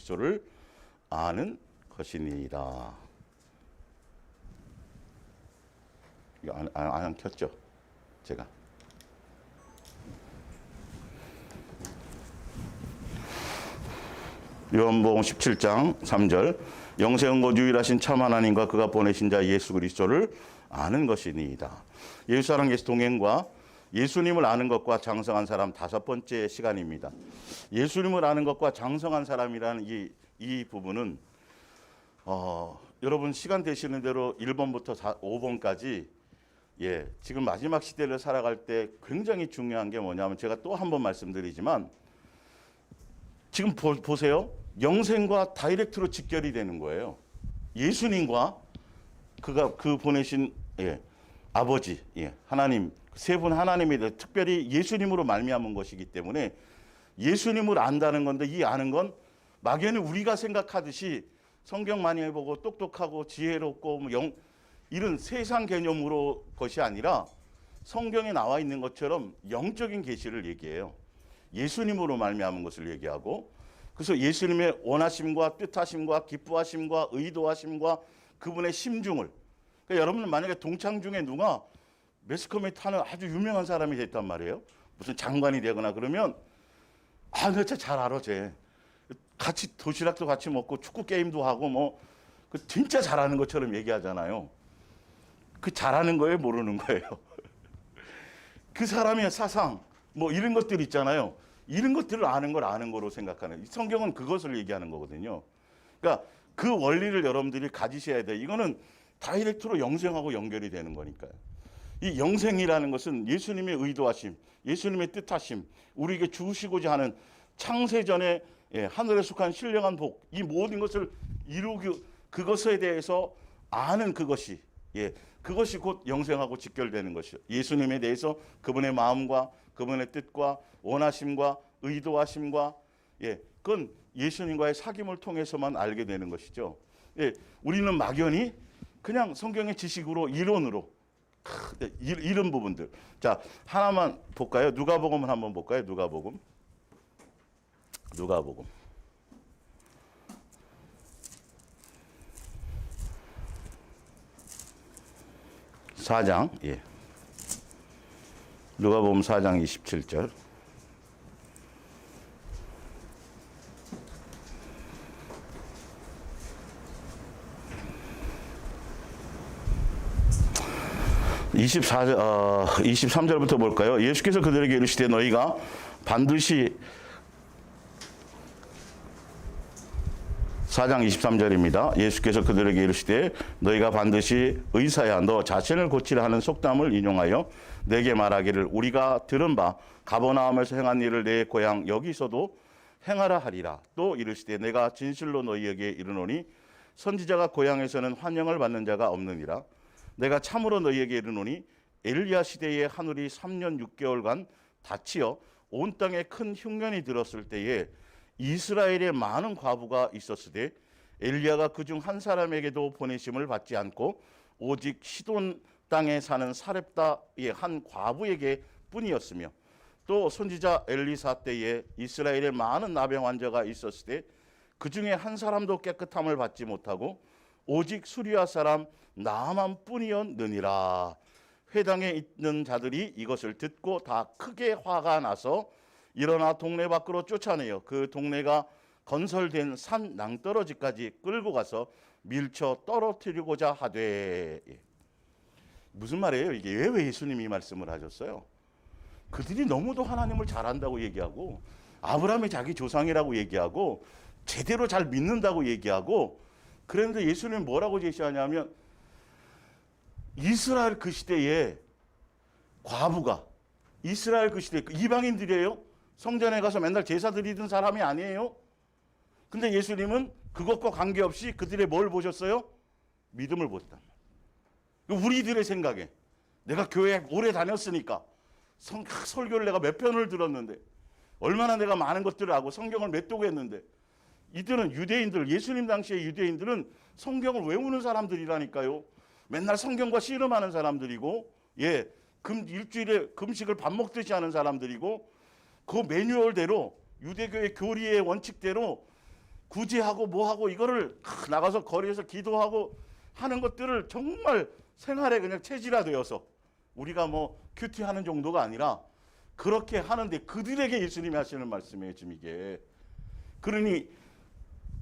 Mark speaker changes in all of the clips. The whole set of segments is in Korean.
Speaker 1: 그리스도를 아는 것이니라. 이거 안 켰죠? 제가. 요한복음 17장 3절 영생은 유일하신 참 하나님과 그가 보내신 자 예수 그리스도를 아는 것이니이다. 예수사랑 예수 동행과 예수님을 아는 것과 장성한 사람 5번째 시간입니다. 예수님을 아는 것과 장성한 사람이라는 이 부분은 여러분 시간 되시는 대로 1번부터 5번까지 지금 마지막 시대를 살아갈 때 굉장히 중요한 게 뭐냐면 제가 또 한 번 말씀드리지만 지금 보세요. 영생과 다이렉트로 직결이 되는 거예요. 예수님과 그 보내신 아버지, 하나님, 세 분 하나님에 대해 특별히 예수님으로 말미암은 것이기 때문에 예수님을 안다는 건데 이 아는 건 막연히 우리가 생각하듯이 성경 많이 해보고 똑똑하고 지혜롭고 이런 세상 개념으로 것이 아니라 성경에 나와 있는 것처럼 영적인 계시를 얘기해요. 예수님으로 말미암은 것을 얘기하고 그래서 예수님의 원하심과 뜻하심과 기뻐하심과 의도하심과 그분의 심중을 그러니까 여러분은 만약에 동창 중에 누가 매스컴에 타는 아주 유명한 사람이 됐단 말이에요. 무슨 장관이 되거나 그러면 나 진짜 잘 알아 쟤. 같이 도시락도 같이 먹고 축구 게임도 하고 그 진짜 잘하는 것처럼 얘기하잖아요. 그 잘하는 거예요, 모르는 거예요. 그 사람의 사상 이런 것들 있잖아요. 이런 것들을 아는 걸 아는 거로 생각하는. 성경은 그것을 얘기하는 거거든요. 그러니까 그 원리를 여러분들이 가지셔야 돼요. 이거는 다이렉트로 영생하고 연결이 되는 거니까요. 이 영생이라는 것은 예수님의 의도하심, 예수님의 뜻하심, 우리에게 주시고자 하는 창세전에 하늘에 속한 신령한 복, 이 모든 것을 이루기 그것에 대해서 아는 그것이 그것이 곧 영생하고 직결되는 것이요. 예수님에 대해서 그분의 마음과 그분의 뜻과 원하심과 의도하심과 그건 예수님과의 사귐을 통해서만 알게 되는 것이죠. 우리는 막연히 그냥 성경의 지식으로 이론으로 이런 부분들. 자, 하나만 볼까요? 누가복음을 한번 볼까요? 누가복음. 4장, 누가복음 4장 27절. (24) 23절부터 볼까요? 예수께서 그들에게 이르시되 너희가 반드시 4장 23절입니다. 예수께서 그들에게 이르시되 너희가 반드시 의사야 너 자신을 고치라 하는 속담을 인용하여 내게 말하기를 우리가 들은 바 가버나움에서 행한 일을 내 고향 여기서도 행하라 하리라. 또 이르시되 내가 진실로 너희에게 이르노니 선지자가 고향에서는 환영을 받는 자가 없느니라. 내가 참으로 너희에게 이르노니 엘리야 시대에 하늘이 3년 6개월간 닫히어 온 땅에 큰 흉년이 들었을 때에 이스라엘에 많은 과부가 있었으되 엘리야가 그중 한 사람에게도 보내심을 받지 않고 오직 시돈 땅에 사는 사렙다의 한 과부에게 뿐이었으며 또 선지자 엘리사 때에 이스라엘에 많은 나병 환자가 있었으되 그중에 한 사람도 깨끗함을 받지 못하고 오직 수리아 사람 나만 뿐이었느니라. 회당에 있는 자들이 이것을 듣고 다 크게 화가 나서 일어나 동네 밖으로 쫓아내어 그 동네가 건설된 산 낭떠러지까지 끌고 가서 밀쳐 떨어뜨리고자 하되. 무슨 말이에요? 이게 왜 예수님이 이 말씀을 하셨어요? 그들이 너무도 하나님을 잘한다고 얘기하고 아브라함이 자기 조상이라고 얘기하고 제대로 잘 믿는다고 얘기하고 그런데 예수님은 뭐라고 제시하냐면 이스라엘 그 시대에 과부가 이스라엘 그 시대에 이방인들이에요. 성전에 가서 맨날 제사 드리던 사람이 아니에요. 근데 예수님은 그것과 관계없이 그들의 뭘 보셨어요? 믿음을 보셨단 말이에요. 우리들의 생각에 내가 교회 오래 다녔으니까 설교를 내가 몇 편을 들었는데 얼마나 내가 많은 것들을 알고 성경을 몇 독 했는데 이들은 유대인들, 예수님 당시의 유대인들은 성경을 외우는 사람들이라니까요. 맨날 성경과 씨름하는 사람들이고 일주일에 금식을 밥 먹듯이 하는 사람들이고 그 매뉴얼대로 유대교의 교리의 원칙대로 구제하고 뭐하고 이거를 나가서 거리에서 기도하고 하는 것들을 정말 생활에 그냥 체질화되어서 우리가 뭐 큐티하는 정도가 아니라 그렇게 하는데 그들에게 예수님이 하시는 말씀이에요. 지금 이게. 그러니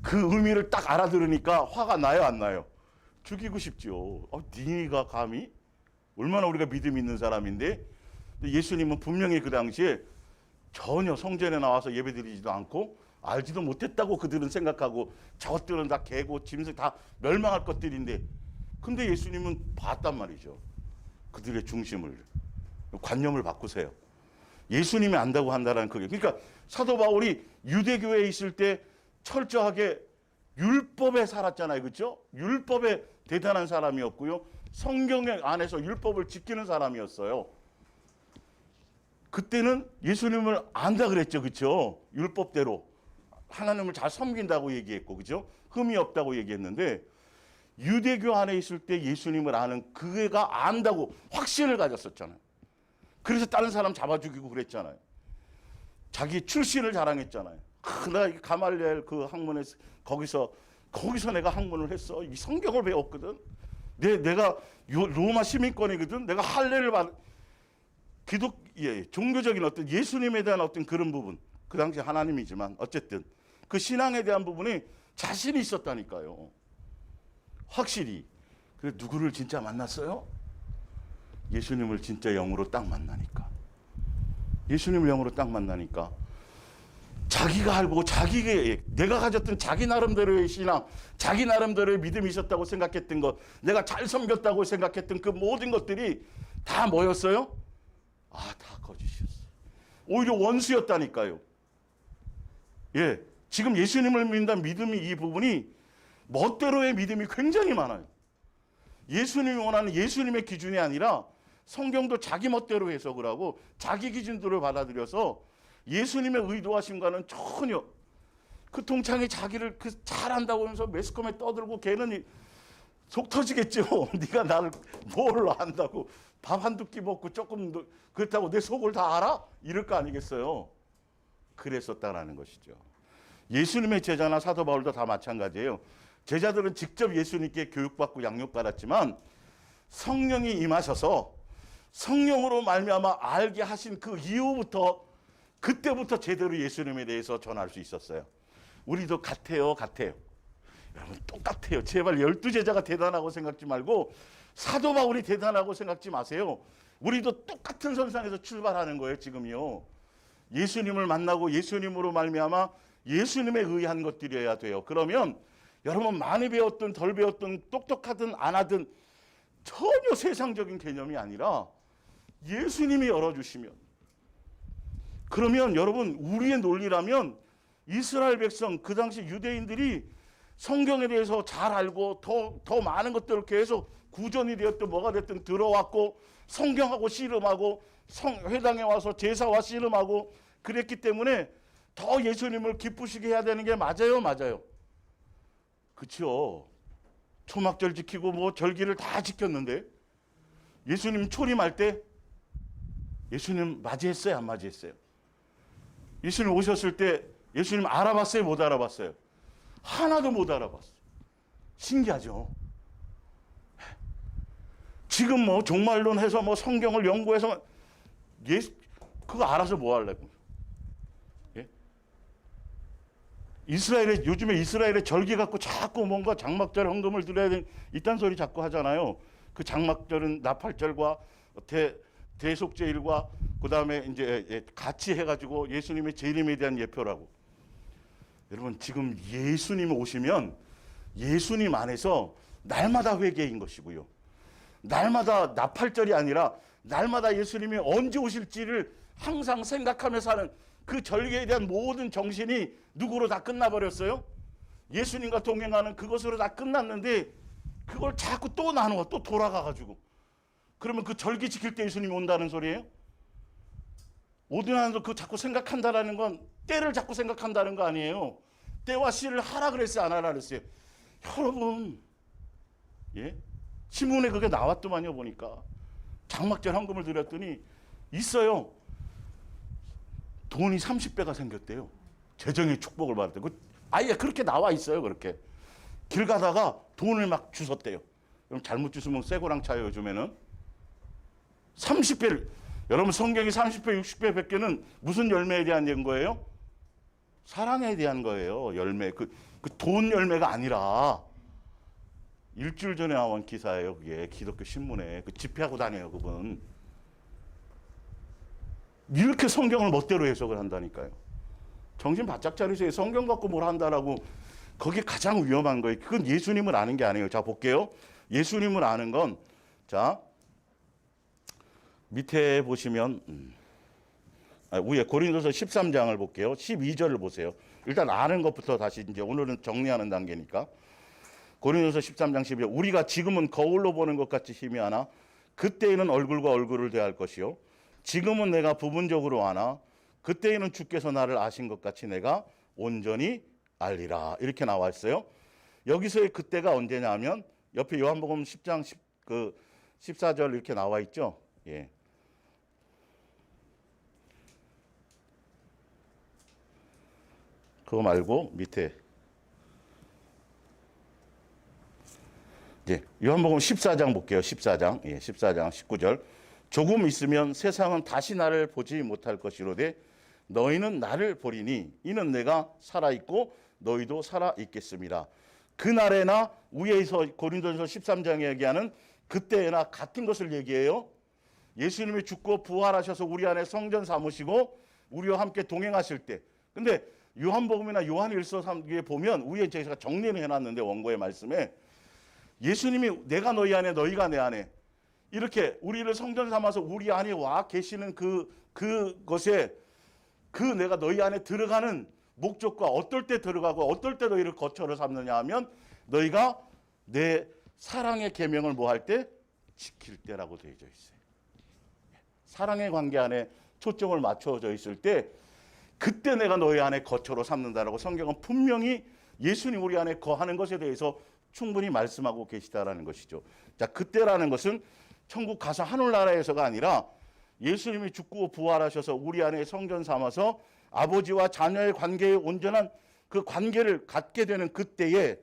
Speaker 1: 그 의미를 딱 알아들으니까 화가 나요, 안 나요? 죽이고 싶죠. 네가 감히? 얼마나 우리가 믿음 있는 사람인데. 예수님은 분명히 그 당시에 전혀 성전에 나와서 예배드리지도 않고 알지도 못했다고 그들은 생각하고 저것들은 다 개고 짐승 다 멸망할 것들인데, 근데 예수님은 봤단 말이죠. 그들의 중심을, 관념을 바꾸세요. 예수님이 안다고 한다는 그게. 그러니까 사도 바울이 유대교회에 있을 때 철저하게 율법에 살았잖아요. 그렇죠? 율법에 대단한 사람이었고요. 성경 안에서 율법을 지키는 사람이었어요. 그때는 예수님을 안다 그랬죠. 그렇죠? 율법대로 하나님을 잘 섬긴다고 얘기했고, 그죠? 흠이 없다고 얘기했는데, 유대교 안에 있을 때 예수님을 아는 그 애가 안다고 확신을 가졌었잖아요. 그래서 다른 사람 잡아 죽이고 그랬잖아요. 자기 출신을 자랑했잖아요. 나 가말리엘 그 학문에 거기서 내가 학문을 했어. 이 성경을 배웠거든. 내가 로마 시민권이거든. 내가 할례를 종교적인 어떤 예수님에 대한 어떤 그런 부분, 그 당시 하나님이지만 어쨌든 그 신앙에 대한 부분이 자신이 있었다니까요. 확실히. 그래 누구를 진짜 만났어요? 예수님을 진짜 영으로 딱 만나니까. 예수님을 영으로 딱 만나니까 자기가 알고 내가 가졌던 자기 나름대로의 신앙, 자기 나름대로의 믿음이 있었다고 생각했던 것, 내가 잘 섬겼다고 생각했던 그 모든 것들이 다 뭐였어요? 다 거짓이었어요. 오히려 원수였다니까요. 예, 지금 예수님을 믿는다는 믿음이, 이 부분이 멋대로의 믿음이 굉장히 많아요. 예수님이 원하는 예수님의 기준이 아니라 성경도 자기 멋대로 해석을 하고 자기 기준들을 받아들여서 예수님의 의도하심과는 전혀, 그 동창이 자기를 잘한다고 하면서 매스컴에 떠들고 걔는 속 터지겠죠. 네가 나를 뭘 안다고, 밥 한두 끼 먹고 조금 그렇다고 내 속을 다 알아? 이럴 거 아니겠어요. 그랬었다라는 것이죠. 예수님의 제자나 사도 바울도 다 마찬가지예요. 제자들은 직접 예수님께 교육받고 양육받았지만 성령이 임하셔서 성령으로 말미암아 알게 하신 그 이후부터, 그때부터 제대로 예수님에 대해서 전할 수 있었어요. 우리도 같아요. 여러분 똑같아요. 제발 12제자가 대단하고 생각지 말고 사도 바울이 대단하고 생각지 마세요. 우리도 똑같은 선상에서 출발하는 거예요. 지금요. 예수님을 만나고 예수님으로 말미암아 예수님에 의한 것들이어야 돼요. 그러면 여러분 많이 배웠든 덜 배웠든 똑똑하든 안 하든 전혀 세상적인 개념이 아니라 예수님이 열어주시면, 그러면 여러분 우리의 논리라면 이스라엘 백성, 그 당시 유대인들이 성경에 대해서 잘 알고 더 많은 것들을 계속 구전이 되었든 뭐가 됐든 들어왔고 성경하고 씨름하고 회당에 와서 제사와 씨름하고 그랬기 때문에 더 예수님을 기쁘시게 해야 되는 게 맞아요. 그렇죠. 초막절 지키고 뭐 절기를 다 지켰는데 예수님 초림할 때 예수님 맞이했어요, 안 맞이했어요? 예수님 오셨을 때 예수님 알아봤어요, 못 알아봤어요? 하나도 못 알아봤어요. 신기하죠. 지금 뭐 종말론 해서 뭐 성경을 연구해서 그거 알아서 뭐 하려고? 예? 요즘에 이스라엘의 절기 갖고 자꾸 뭔가 장막절 헌금을 드려야 되는 이딴 소리 자꾸 하잖아요. 그 장막절은 나팔절과 대속제일과 그 다음에 이제 같이 해가지고 예수님의 재림에 대한 예표라고. 여러분 지금 예수님 오시면 예수님 안에서 날마다 회개인 것이고요. 날마다 나팔절이 아니라 날마다 예수님이 언제 오실지를 항상 생각하며 사는 그 절기에 대한 모든 정신이 누구로 다 끝나버렸어요? 예수님과 동행하는 그것으로 다 끝났는데 그걸 자꾸 또 나누어 또 돌아가가지고, 그러면 그 절기 지킬 때 예수님이 온다는 소리예요? 오디나도 그 자꾸 생각한다라는 건 때를 자꾸 생각한다는 거 아니에요. 때와 시를 하라 그랬어요, 안 하라 그랬어요? 여러분, 예? 신문에 그게 나왔더만요. 보니까 장막절 헌금을 드렸더니 있어요. 돈이 30배가 생겼대요. 재정의 축복을 받았대요. 아예 그렇게 나와 있어요. 그렇게 길 가다가 돈을 막 주웠대요. 그럼 잘못 주스면 쇠고랑 차요. 요즘에는 30배를 여러분 성경이 30배, 60배, 100개는 무슨 열매에 대한 거예요? 사랑에 대한 거예요. 열매. 그 돈 열매가 아니라 일주일 전에 나온 기사예요. 그게 기독교 신문에 그 집회하고 다녀요. 그분 이렇게 성경을 멋대로 해석을 한다니까요. 정신 바짝 차리세요. 성경 갖고 뭘 한다라고. 그게 가장 위험한 거예요. 그건 예수님을 아는 게 아니에요. 자 볼게요. 예수님을 아는 건 자 밑에 보시면 위에 고린도서 13장을 볼게요. 12절을 보세요. 일단 아는 것부터 다시 이제 오늘은 정리하는 단계니까. 고린도서 13장 12절. 우리가 지금은 거울로 보는 것 같이 희미하나 그때에는 얼굴과 얼굴을 대할 것이요. 지금은 내가 부분적으로 아나 그때에는 주께서 나를 아신 것 같이 내가 온전히 알리라. 이렇게 나와 있어요. 여기서의 그때가 언제냐 하면 옆에 요한복음 10장 14절 이렇게 나와 있죠. 예. 그거 말고 밑에 예, 요한복음 14장 볼게요. 14장. 예, 14장 19절. 조금 있으면 세상은 다시 나를 보지 못할 것이로되 너희는 나를 보리니 이는 내가 살아있고 너희도 살아있겠습니다. 그날에나 위에서 고린도전서 13장에 얘기하는 그때나 같은 것을 얘기해요. 예수님이 죽고 부활하셔서 우리 안에 성전 삼으시고 우리와 함께 동행하실 때. 근데 요한복음이나 요한일서 3기에 보면 위에 제가 정리를 해놨는데 원고의 말씀에 예수님이 내가 너희 안에 너희가 내 안에 이렇게 우리를 성전 삼아서 우리 안에 와 계시는 그것에 그 내가 너희 안에 들어가는 목적과 어떨 때 들어가고 어떨 때 너희를 거처로 삼느냐 하면 너희가 내 사랑의 계명을 뭐 할 때? 지킬 때라고 되어져 있어요. 사랑의 관계 안에 초점을 맞춰져 있을 때 그때 내가 너희 안에 거처로 삼는다라고 성경은 분명히 예수님 우리 안에 거하는 것에 대해서 충분히 말씀하고 계시다라는 것이죠. 자, 그때라는 것은 천국 가서 하늘나라에서가 아니라 예수님이 죽고 부활하셔서 우리 안에 성전 삼아서 아버지와 자녀의 관계에 온전한 그 관계를 갖게 되는 그때에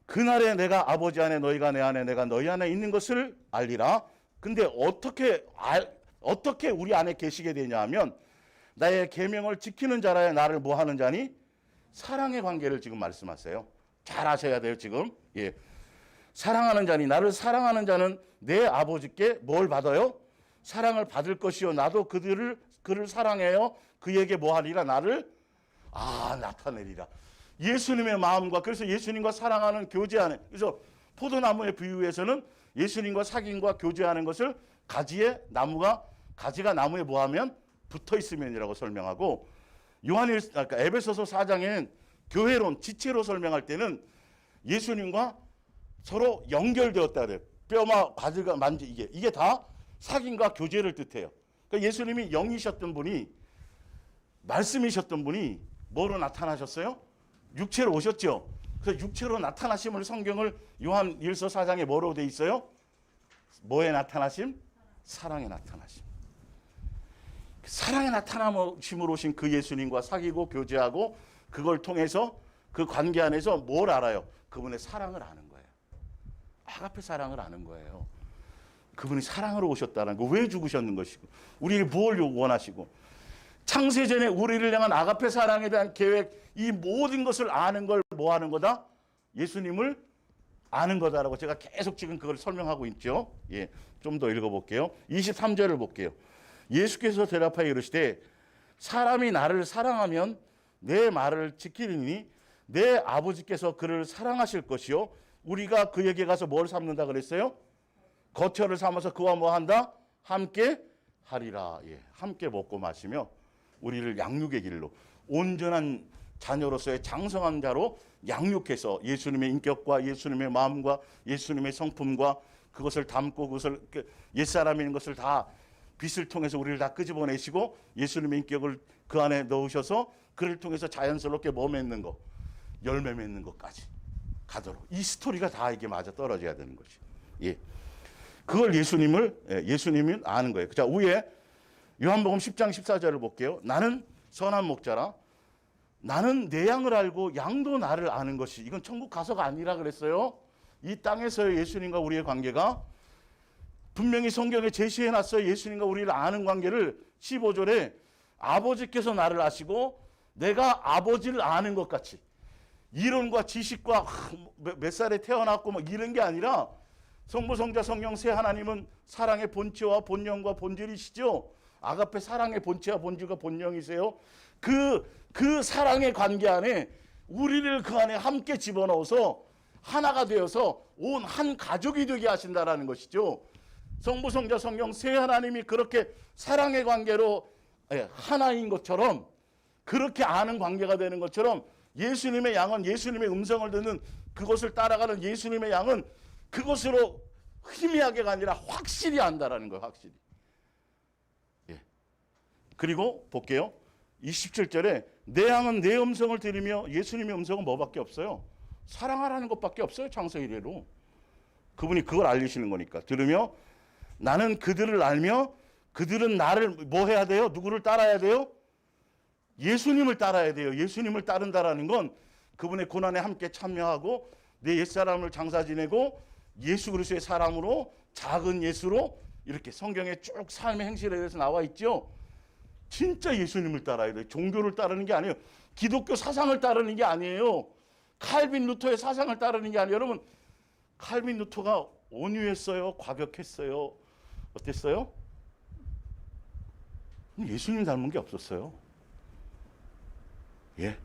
Speaker 1: 그날에 내가 아버지 안에 너희가 내 안에 내가 너희 안에 있는 것을 알리라. 근데 어떻게 우리 안에 계시게 되냐 하면 나의 계명을 지키는 자라야 나를 뭐 하는 자니? 사랑의 관계를 지금 말씀하세요. 잘 아셔야 돼요, 지금. 예. 사랑하는 자니 나를 사랑하는 자는 내 아버지께 뭘 받아요? 사랑을 받을 것이요. 나도 그를 사랑해요. 그에게 뭐 하리라? 나를 나타내리라. 예수님의 마음과 그래서 예수님과 사랑하는 교제하는 그래서 포도나무의 비유에서는 예수님과 사귐과 교제하는 것을 가지가 나무에 뭐 하면 붙어 있으면이라고 설명하고 에베소서 4장에는 교회론 지체로 설명할 때는 예수님과 서로 연결되었다 그래요. 뼈와 가지가 이게 다 사귐과 교제를 뜻해요. 그러니까 예수님이 영이셨던 분이 말씀이셨던 분이 뭐로 나타나셨어요? 육체로 오셨죠. 그래서 육체로 나타나심을 성경을 요한 1서 4장에 뭐로 돼 있어요? 뭐에 나타나심? 사랑에 나타나심. 사랑에 나타나심으로 오신 그 예수님과 사귀고 교제하고 그걸 통해서 그 관계 안에서 뭘 알아요? 그분의 사랑을 아는 거예요. 아가페 사랑을 아는 거예요. 그분이 사랑으로 오셨다는 거. 왜 죽으셨는 것이고 우리를 뭘 원하시고 창세전에 우리를 향한 아가페 사랑에 대한 계획 이 모든 것을 아는 걸 뭐 하는 거다? 예수님을 아는 거다라고 제가 계속 지금 그걸 설명하고 있죠. 예, 좀 더 읽어볼게요. 23절을 볼게요. 예수께서 대답하여 이르시되 사람이 나를 사랑하면 내 말을 지키리니 내 아버지께서 그를 사랑하실 것이요 우리가 그에게 가서 뭘 삼는다 그랬어요? 거처를 삼아서 그와 뭐 한다? 함께 하리라. 예, 함께 먹고 마시며 우리를 양육의 길로 온전한 자녀로서의 장성한 자로 양육해서 예수님의 인격과 예수님의 마음과 예수님의 성품과 그것을 담고 그것을 옛사람인 것을 다 빛을 통해서 우리를 다 끄집어내시고 예수님의 인격을 그 안에 넣으셔서 그를 통해서 자연스럽게 뭐 맺는 거 열매 맺는 것까지 가도록 이 스토리가 다 이게 맞아 떨어져야 되는 거지. 예, 그걸 예수님이 아는 거예요. 자, 위에 요한복음 10장 14절을 볼게요. 나는 선한 목자라 나는 내 양을 알고 양도 나를 아는 것이, 이건 천국 가서가 아니라 그랬어요. 이 땅에서의 예수님과 우리의 관계가 분명히 성경에 제시해놨어요. 예수님과 우리를 아는 관계를 15절에 아버지께서 나를 아시고 내가 아버지를 아는 것 같이, 이론과 지식과 몇 살에 태어났고 뭐 이런 게 아니라 성부 성자 성령 세 하나님은 사랑의 본체와 본령과 본질이시죠. 아가페 사랑의 본체와 본질과 본령이세요. 그 사랑의 관계 안에 우리를 그 안에 함께 집어넣어서 하나가 되어서 온 한 가족이 되게 하신다라는 것이죠. 성부 성자 성령 세 하나님이 그렇게 사랑의 관계로 하나인 것처럼, 그렇게 아는 관계가 되는 것처럼, 예수님의 양은 예수님의 음성을 듣는 그것을 따라가는 예수님의 양은 그것으로 희미하게가 아니라 확실히 안다라는 거예요. 확실히. 예. 그리고 볼게요. 27절에 내 양은 내 음성을 들으며, 예수님의 음성은 뭐밖에 없어요? 사랑하라는 것밖에 없어요. 창세 이래로. 그분이 그걸 알리시는 거니까. 들으며 나는 그들을 알며 그들은 나를 뭐 해야 돼요? 누구를 따라야 돼요? 예수님을 따라야 돼요. 예수님을 따른다라는 건 그분의 고난에 함께 참여하고 내 옛사람을 장사 지내고 예수 그리스도의 사람으로, 작은 예수로, 이렇게 성경에 쭉 삶의 행실에 대해서 나와 있죠. 진짜 예수님을 따라야 돼요. 종교를 따르는 게 아니에요. 기독교 사상을 따르는 게 아니에요. 칼빈 루터의 사상을 따르는 게 아니에요. 여러분, 칼빈 루터가 온유했어요? 과격했어요? 어땠어요? 예수님 닮은 게 없었어요. 예.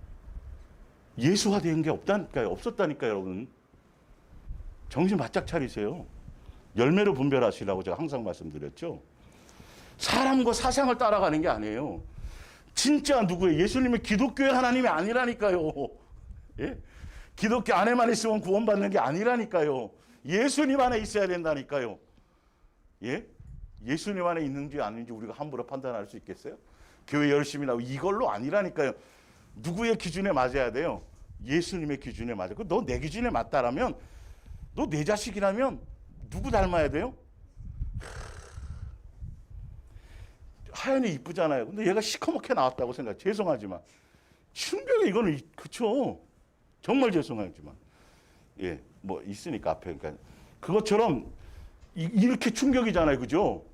Speaker 1: 예수화된 게 없다니까요. 없었다니까요, 여러분. 정신 바짝 차리세요. 열매로 분별하시라고 제가 항상 말씀드렸죠. 사람과 사상을 따라가는 게 아니에요. 진짜 누구예요? 예수님이 기독교의 하나님이 아니라니까요. 예? 기독교 안에만 있으면 구원받는 게 아니라니까요. 예수님 안에 있어야 된다니까요. 예? 예수님 안에 있는지 아닌지 우리가 함부로 판단할 수 있겠어요? 교회 열심히 나오고 이걸로 아니라니까요. 누구의 기준에 맞아야 돼요? 예수님의 기준에 맞아. 너 내 기준에 맞다라면, 너 내 자식이라면 누구 닮아야 돼요? 하연이 이쁘잖아요. 근데 얘가 시커멓게 나왔다고 생각해. 죄송하지만. 충격이 이거는, 그쵸. 정말 죄송하지만. 예, 뭐 있으니까 앞에. 그러니까 그것처럼 이렇게 충격이잖아요. 그죠?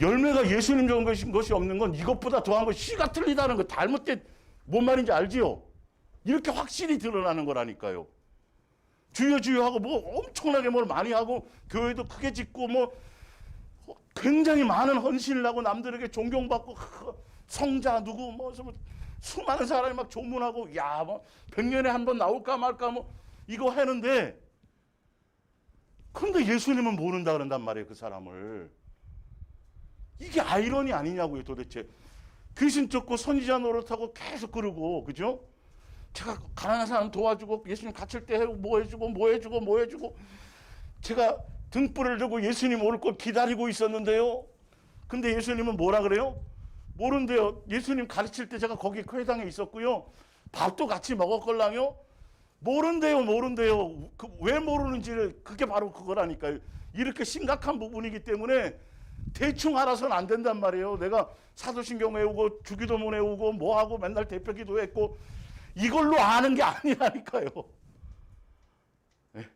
Speaker 1: 열매가 예수님 좋은 것이 없는 건 이것보다 더한 건 씨가 틀리다는 거, 잘못된, 뭔 말인지 알지요? 이렇게 확실히 드러나는 거라니까요. 주여 주여 하고 뭐 엄청나게 뭘 많이 하고 교회도 크게 짓고 뭐 굉장히 많은 헌신을 하고 남들에게 존경받고 성자 누구 뭐 수많은 사람이 막 조문하고 야 뭐 100년에 한 번 나올까 말까 뭐 이거 하는데, 근데 예수님은 모른다 그런단 말이에요. 그 사람을. 이게 아이러니 아니냐고요, 도대체. 귀신 쫓고 선지자 노릇하고 계속 그러고, 그죠? 제가 가난한 사람 도와주고 예수님 갇힐 때 뭐 해주고 제가 등불을 들고 예수님 올 걸 기다리고 있었는데요. 근데 예수님은 뭐라 그래요? 모른대요. 예수님 가르칠 때 제가 거기 회당에 있었고요. 밥도 같이 먹었걸랑요. 모른대요. 왜 모르는지를, 그게 바로 그거라니까요. 이렇게 심각한 부분이기 때문에 대충 알아서는 안 된단 말이에요. 내가 사도신경 외우고 주기도문 외우고 뭐하고 맨날 대표기도 했고 이걸로 아는 게 아니라니까요. 네.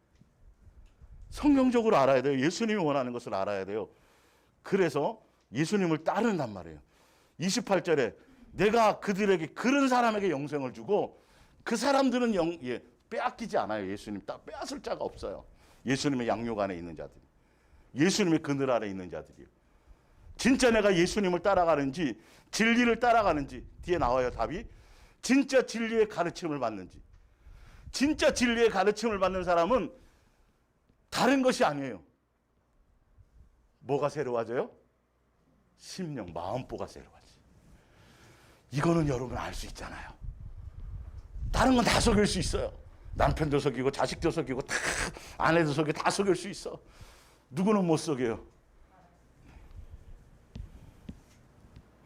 Speaker 1: 성경적으로 알아야 돼요. 예수님이 원하는 것을 알아야 돼요. 그래서 예수님을 따른단 말이에요. 28절에 내가 그들에게, 그런 사람에게 영생을 주고 그 사람들은 빼앗기지 않아요. 예수님 딱 빼앗을 자가 없어요. 예수님의 양육 안에 있는 자들이, 예수님의 그늘 아래 있는 자들이요. 진짜 내가 예수님을 따라가는지 진리를 따라가는지, 뒤에 나와요 답이. 진짜 진리의 가르침을 받는지. 진짜 진리의 가르침을 받는 사람은 다른 것이 아니에요. 뭐가 새로워져요? 심령, 마음보가 새로워지. 이거는 여러분 알 수 있잖아요. 다른 건 다 속일 수 있어요. 남편도 속이고 자식도 속이고 다, 아내도 속이고 다 속일 수 있어. 누구는 못 속여요?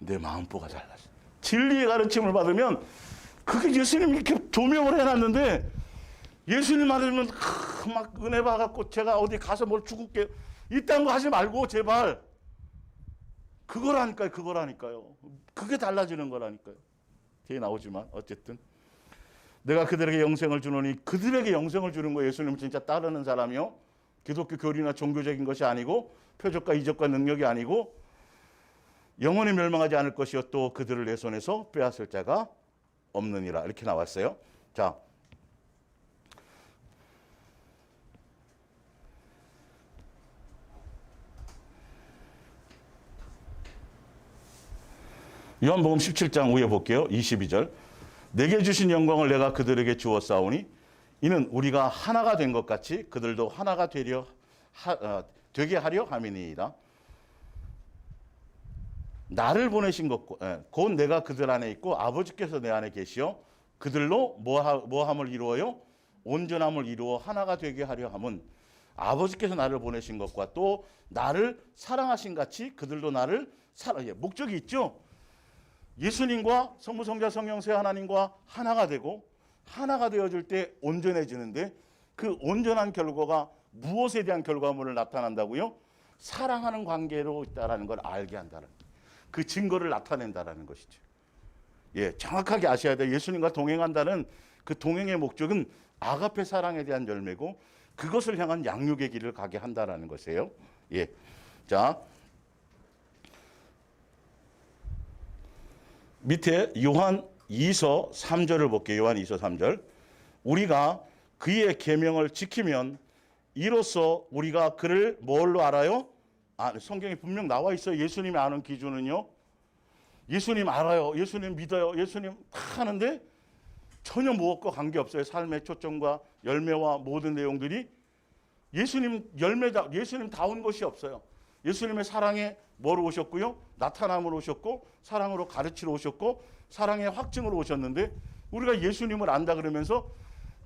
Speaker 1: 내 마음보가 달라져. 진리의 가르침을 받으면, 그게 예수님이 이렇게 조명을 해놨는데, 예수님 받으면 막 은혜 받았고 제가 어디 가서 뭘 죽을게요, 이딴 거 하지 말고 제발. 그거라니까요. 그게 달라지는 거라니까요. 뒤에 나오지만 어쨌든 내가 그들에게 영생을 주노니 그들에게 영생을 주는 거 예수님을 진짜 따르는 사람이요. 기독교 교리나 종교적인 것이 아니고 표적과 이적과 능력이 아니고 영원히 멸망하지 않을 것이요 또 그들을 내 손에서 빼앗을 자가 없느니라 이렇게 나왔어요. 자, 요한복음 17장 위에 볼게요. 22절. 내게 주신 영광을 내가 그들에게 주었사오니 이는 우리가 하나가 된 것 같이 그들도 하나가 되게 하려 함이니이다. 나를 보내신 것 곧 내가 그들 안에 있고 아버지께서 내 안에 계시어 그들로 뭐함을 이루어요? 온전함을 이루어 하나가 되게 하려 함은 아버지께서 나를 보내신 것과 또 나를 사랑하신 같이 그들도 나를 사랑해. 목적이 있죠. 예수님과 성부 성자 성령세 하나님과 하나가 되고 하나가 되어질 때 온전해지는데 그 온전한 결과가 무엇에 대한 결과물을 나타난다고요? 사랑하는 관계로 있다라는 걸 알게 한다는 그 증거를 나타낸다라는 것이죠. 예, 정확하게 아셔야 돼요. 예수님과 동행한다는 그 동행의 목적은 아가페 사랑에 대한 열매고 그것을 향한 양육의 길을 가게 한다라는 것이에요. 예, 자. 밑에 요한 2서 3절을 볼게요. 요한 2서 3절. 우리가 그의 계명을 지키면 이로써 우리가 그를 뭘로 알아요? 성경에 분명 나와 있어요. 예수님이 아는 기준은요. 예수님 알아요. 예수님 믿어요. 예수님 다 하는데 전혀 무엇과 관계없어요. 삶의 초점과 열매와 모든 내용들이 예수님 열매다. 예수님다운 것이 없어요. 예수님의 사랑에 뭐로 오셨고요? 나타남으로 오셨고 사랑으로 가르치러 오셨고 사랑의 확증으로 오셨는데 우리가 예수님을 안다 그러면서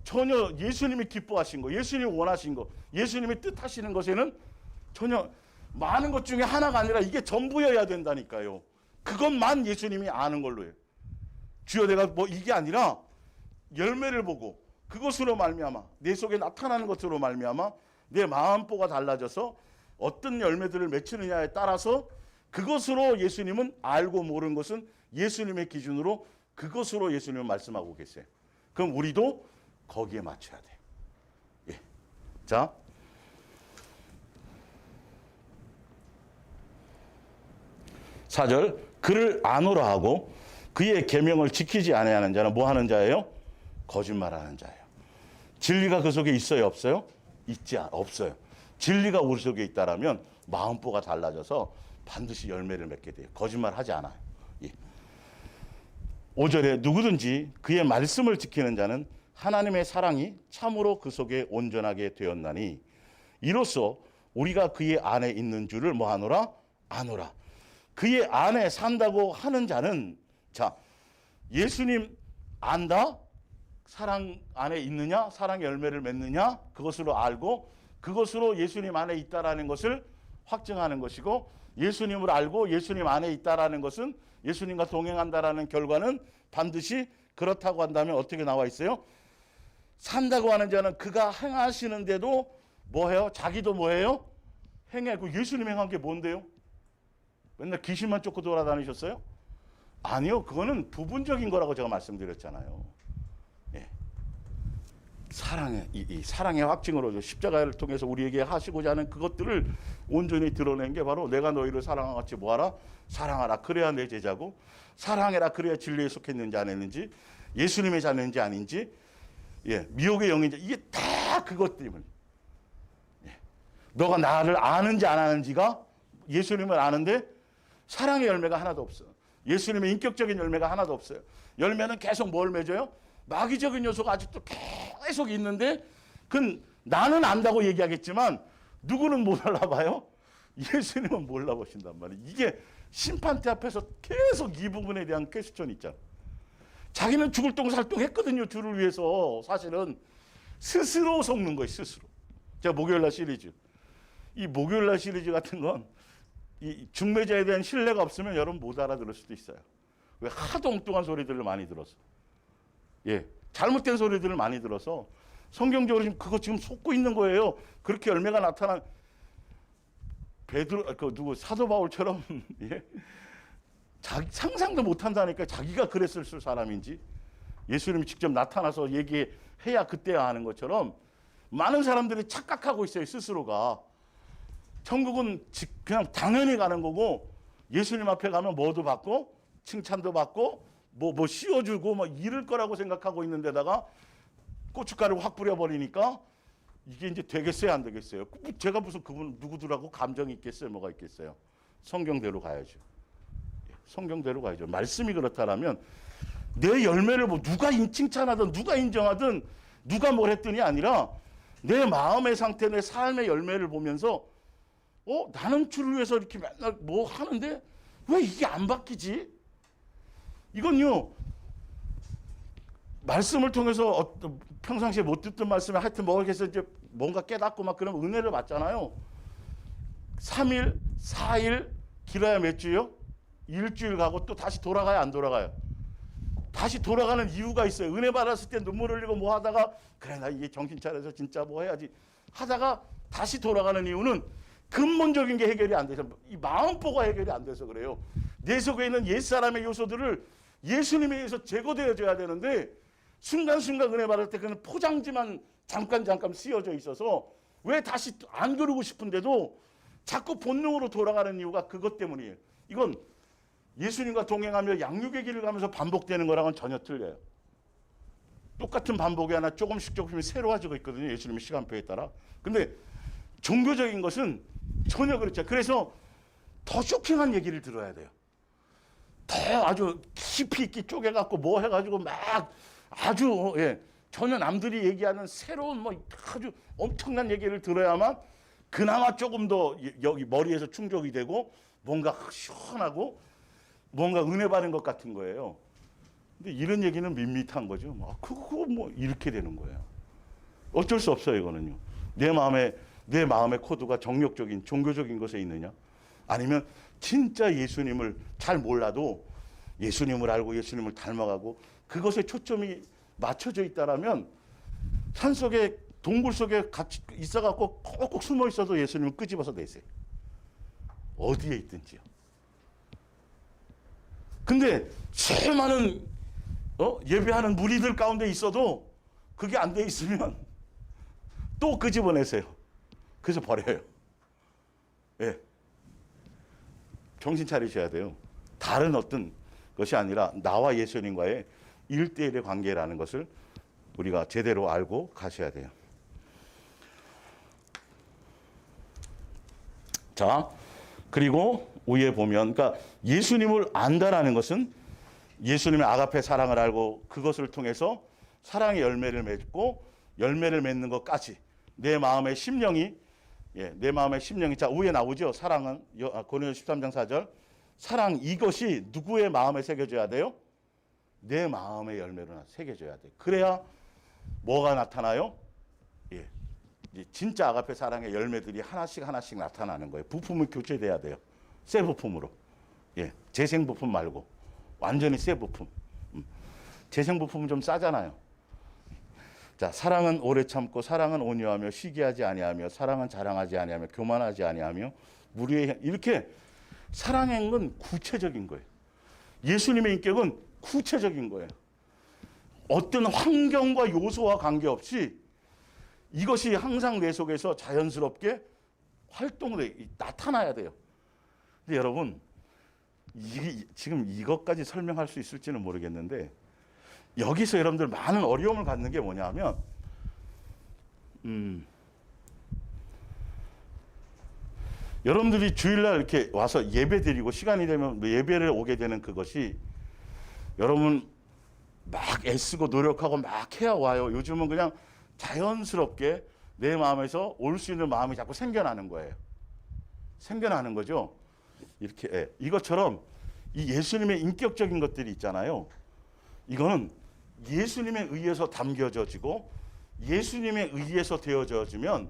Speaker 1: 전혀 예수님이 기뻐하신 거, 예수님이 원하신 거, 예수님이 뜻하시는 것에는 전혀 많은 것 중에 하나가 아니라 이게 전부여야 된다니까요. 그것만 예수님이 아는 걸로 해요. 주여 내가 뭐 이게 아니라 열매를 보고 그것으로 말미암아 내 속에 나타나는 것으로 말미암아 내 마음보가 달라져서 어떤 열매들을 맺히느냐에 따라서 그것으로 예수님은 알고 모르는 것은 예수님의 기준으로 그것으로 예수님은 말씀하고 계세요. 그럼 우리도 거기에 맞춰야 돼요. 예. 자, (4절) 그를 아노라 하고 그의 계명을 지키지 아니하는 자는 뭐 하는 자예요? 거짓말하는 자예요. 진리가 그 속에 있어요, 없어요? 없어요. 진리가 우리 속에 있다라면 마음보가 달라져서 반드시 열매를 맺게 돼요. 거짓말하지 않아요. 예. 5절에 누구든지 그의 말씀을 지키는 자는 하나님의 사랑이 참으로 그 속에 온전하게 되었나니 이로써 우리가 그의 안에 있는 줄을 뭐 하노라? 아노라. 그의 안에 산다고 하는 자는 자, 예수님 안다? 사랑 안에 있느냐? 사랑의 열매를 맺느냐? 그것으로 알고 그것으로 예수님 안에 있다라는 것을 확증하는 것이고 예수님을 알고 예수님 안에 있다라는 것은 예수님과 동행한다라는 결과는 반드시 그렇다고 한다면 어떻게 나와 있어요? 산다고 하는 자는 그가 행하시는데도 뭐해요? 자기도 뭐해요? 행해. 그 예수님 행한 게 뭔데요? 맨날 귀신만 쫓고 돌아다니셨어요? 아니요. 그거는 부분적인 거라고 제가 말씀드렸잖아요. 예. 이 사랑의 확증으로 십자가를 통해서 우리에게 하시고자 하는 그것들을 온전히 드러낸 게 바로 내가 너희를 사랑한 같이 뭐하라? 사랑하라. 그래야 내 제자고 사랑해라. 그래야 진리에 속했는지 안 했는지 예수님의 자녀인지 아닌지 예, 미혹의 영인지 이게 다 그것 때문에 예. 너가 나를 아는지 안 아는지가 예수님을 아는데 사랑의 열매가 하나도 없어. 예수님의 인격적인 열매가 하나도 없어요. 열매는 계속 뭘 맺어요? 마귀적인 요소가 아직도 계속 있는데 그건 나는 안다고 얘기하겠지만 누구는 못 알아봐요? 예수님은 몰라보신단 말이에요. 이게 심판대 앞에서 계속 이 부분에 대한 퀘스천이 있잖아. 자기는 죽을 똥살똥 했거든요. 주를 위해서. 사실은 스스로 속는 거예요. 스스로. 제가 목요일날 시리즈. 이 목요일날 시리즈 같은 건 이 중매자에 대한 신뢰가 없으면 여러분 못 알아들을 수도 있어요. 왜? 하도 엉뚱한 소리들을 많이 들어서. 예, 잘못된 소리들을 많이 들어서 성경적으로 지금 그거 지금 속고 있는 거예요. 그렇게 열매가 나타난 사도 바울처럼 예? 상상도 못한다니까. 자기가 그랬을 사람인지 예수님이 직접 나타나서 얘기해야 그때야 하는 것처럼 많은 사람들이 착각하고 있어요. 스스로가 천국은 그냥 당연히 가는 거고, 예수님 앞에 가면 뭐도 받고 칭찬도 받고 뭐 씌워주고 뭐 이럴 거라고 생각하고 있는데다가 고춧가루를 확 뿌려버리니까 이게 이제 되겠어요, 안 되겠어요? 제가 무슨 그분 누구들하고 감정이 있겠어요? 뭐가 있겠어요? 성경대로 가야죠. 성경대로 가야죠. 말씀이 그렇다라면 내 열매를 뭐 누가 칭찬하든 누가 인정하든 누가 뭘 했더니 아니라 내 마음의 상태, 내 삶의 열매를 보면서 나는 주를 위해서 이렇게 맨날 뭐 하는데 왜 이게 안 바뀌지? 이건요, 말씀을 통해서 평상시에 못 듣던 말씀에 하여튼 뭐 해서 이제 뭔가 깨닫고 막 그런 은혜를 받잖아요. 3일, 4일, 길어야 몇 주요? 일주일 가고 또 다시 돌아가요, 안 돌아가요? 다시 돌아가는 이유가 있어요. 은혜 받았을 때 눈물 흘리고 뭐 하다가 그래 나 이게 정신 차려서 진짜 뭐 해야지 하다가 다시 돌아가는 이유는 근본적인 게 해결이 안 돼서, 이 마음보가 해결이 안 돼서 그래요. 내 속에 있는 옛사람의 요소들을 예수님에 의해서 제거되어져야 되는데 순간순간 은혜 받을 때 그는 포장지만 잠깐 씌워져 있어서 왜 다시 안 그러고 싶은데도 자꾸 본능으로 돌아가는 이유가 그것 때문이에요. 이건 예수님과 동행하며 양육의 길을 가면서 반복되는 거랑은 전혀 틀려요. 똑같은 반복이 하나 조금씩 새로워지고 있거든요. 예수님의 시간표에 따라. 근데 종교적인 것은 전혀 그렇지 않아요. 그래서 더 쇼킹한 얘기를 들어야 돼요. 더 아주 깊이 있게 쪼개갖고 뭐 해가지고 막 아주 전혀 남들이 얘기하는 새로운 뭐 아주 엄청난 얘기를 들어야만 그나마 조금 더 여기 머리에서 충족이 되고 뭔가 시원하고 뭔가 은혜 받은 것 같은 거예요. 근데 이런 얘기는 밋밋한 거죠. 그거 뭐 이렇게 되는 거예요. 어쩔 수 없어요, 이거는요. 내 마음의 코드가 정욕적인 종교적인 것에 있느냐? 아니면 진짜 예수님을 잘 몰라도 예수님을 알고 예수님을 닮아가고 그것에 초점이 맞춰져 있다라면 산속에 동굴 속에 같이 있어갖고 꼭 숨어 있어도 예수님을 끄집어서 내세요. 어디에 있든지요. 근데 제일 많은 예배하는 무리들 가운데 있어도 그게 안 돼 있으면 또 끄집어내세요. 그래서 버려요. 예. 정신 차리셔야 돼요. 다른 어떤 것이 아니라 나와 예수님과의 1대1의 관계라는 것을 우리가 제대로 알고 가셔야 돼요. 자, 그리고 위에 보면, 그러니까 예수님을 안다라는 것은 예수님의 아가페 사랑을 알고 그것을 통해서 사랑의 열매를 맺고 열매를 맺는 것까지 내 마음의 심령이 자 위에 나오죠. 사랑은 고린도서 13장 4절 사랑 이것이 누구의 마음에 새겨져야 돼요? 내 마음의 열매로 새겨져야 돼. 그래야 뭐가 나타나요? 진짜 아가페 사랑의 열매들이 하나씩 나타나는 거예요. 부품은 교체돼야 돼요. 새 부품으로. 재생 부품 말고 완전히 새 부품. 재생 부품은 좀 싸잖아요. 자, 사랑은 오래 참고 사랑은 온유하며 시기하지 아니하며 사랑은 자랑하지 아니하며 교만하지 아니하며 무리의 이렇게 사랑의 건 구체적인 거예요. 예수님의 인격은 구체적인 거예요. 어떤 환경과 요소와 관계없이 이것이 항상 내 속에서 자연스럽게 활동을 나타나야 돼요. 근데 여러분, 지금 이것까지 설명할 수 있을지는 모르겠는데 여기서 여러분들 많은 어려움을 갖는 게 뭐냐면 여러분들이 주일날 이렇게 와서 예배 드리고 시간이 되면 예배를 오게 되는 그것이 여러분 막 애쓰고 노력하고 막 해야 와요. 요즘은 그냥 자연스럽게 내 마음에서 올 수 있는 마음이 자꾸 생겨나는 거예요. 생겨나는 거죠. 이렇게 이것처럼 이 예수님의 인격적인 것들이 있잖아요. 이거는 예수님에 의해서 담겨져지고 예수님에 의해서 되어져지면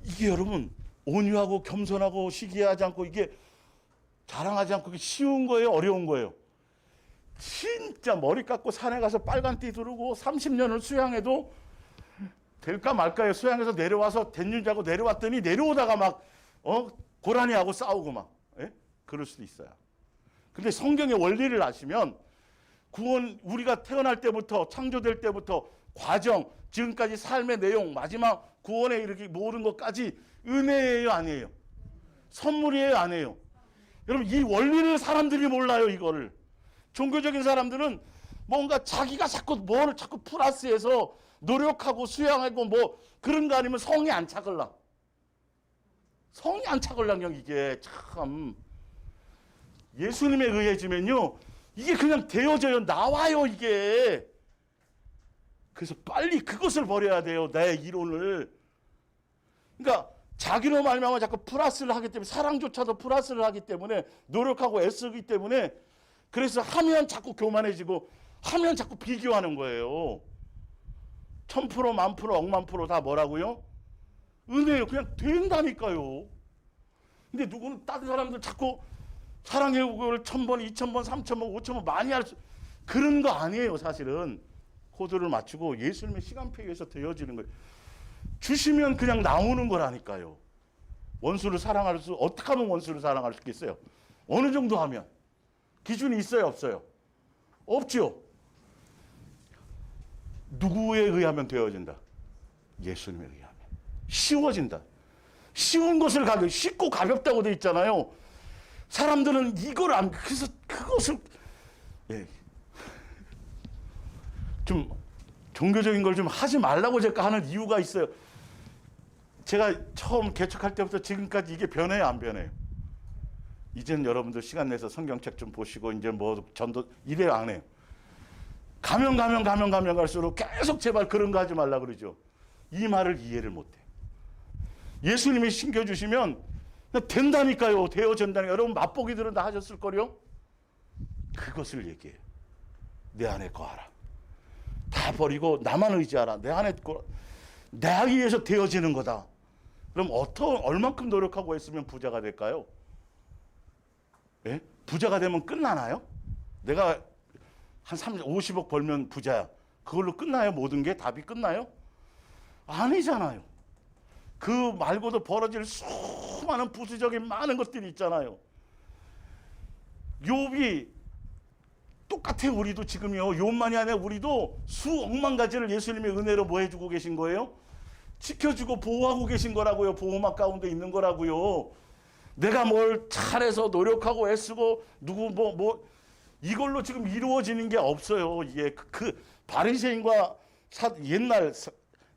Speaker 1: 이게 여러분 온유하고 겸손하고 시기하지 않고 이게 자랑하지 않고 이게 쉬운 거예요, 어려운 거예요? 진짜 머리 깎고 산에 가서 빨간 띠 두르고 30년을 수양해도 될까 말까요? 수양해서 내려와서 댄줄 자고 내려왔더니 내려오다가 막 고라니하고 싸우고 막 그럴 수도 있어요. 근데 성경의 원리를 아시면 구원, 우리가 태어날 때부터 창조될 때부터 과정, 지금까지 삶의 내용, 마지막 구원에 이르기 모든 것까지 은혜예요, 아니에요? 선물이에요, 아니에요? 여러분, 이 원리를 사람들이 몰라요, 이거를. 종교적인 사람들은 뭔가 자기가 자꾸 뭐를 자꾸 플러스해서 노력하고 수양하고 뭐 그런 거 아니면 성이 안 차걸랑. 성이 안 차걸랑요, 이게 참. 예수님에 의해지면요, 이게 그냥 되어져요, 나와요, 이게. 그래서 빨리 그것을 버려야 돼요, 내 이론을. 그러니까 자기로 말미암아 자꾸 플러스를 하기 때문에, 사랑조차도 플러스를 하기 때문에, 노력하고 애쓰기 때문에, 그래서 하면 자꾸 교만해지고 하면 자꾸 비교하는 거예요. 1000%, 10,000%, 억만 프로 다 뭐라고요? 은혜요. 그냥 된다니까요. 근데 누구는 다른 사람들 자꾸 사랑의 그걸 1000번, 2000번, 3000번, 5000번 많이 할 수, 그런 거 아니에요, 사실은. 코드를 맞추고 예수님의 시간표에 의해서 되어지는 거예요. 주시면 그냥 나오는 거라니까요. 원수를 사랑할 수, 어떻게 하면 원수를 사랑할 수 있겠어요? 어느 정도 하면? 기준이 있어요, 없어요? 없죠. 누구에 의하면 되어진다? 예수님에 의하면. 쉬워진다. 쉬운 것을 가볍, 쉽고 가볍다고 돼 있잖아요. 사람들은 이걸 안, 그래서 그것을, 예. 좀 종교적인 걸 좀 하지 말라고 제가 하는 이유가 있어요. 제가 처음 개척할 때부터 지금까지 이게 변해요, 안 변해요? 이제는 여러분들 시간 내서 성경책 좀 보시고 이제 뭐 전도 이래요, 안 해요? 가면 갈수록 계속 제발 그런 거 하지 말라 그러죠. 이 말을 이해를 못해. 예수님이 신겨주시면 된다니까요. 되어진다니까요. 여러분 맛보기들은 다 하셨을 거요. 그것을 얘기해요. 내 안에 거하라. 다 버리고 나만 의지하라. 내 안에 거, 내 위해서 되어지는 거다. 그럼 얼만큼 노력하고 했으면 부자가 될까요? 예? 부자가 되면 끝나나요? 내가 한 50억 벌면 부자야. 그걸로 끝나요? 모든 게 답이 끝나요? 아니잖아요. 그 말고도 벌어질 수많은 부수적인 많은 것들이 있잖아요. 욥이 똑같아요. 우리도 지금요. 욥만이 아니라 우리도 수억만 가지를 예수님의 은혜로 뭐 해주고 계신 거예요? 지켜주고 보호하고 계신 거라고요. 보호막 가운데 있는 거라고요. 내가 뭘 잘해서 노력하고 애쓰고 누구 뭐 이걸로 지금 이루어지는 게 없어요. 이게 그 바리새인과 옛날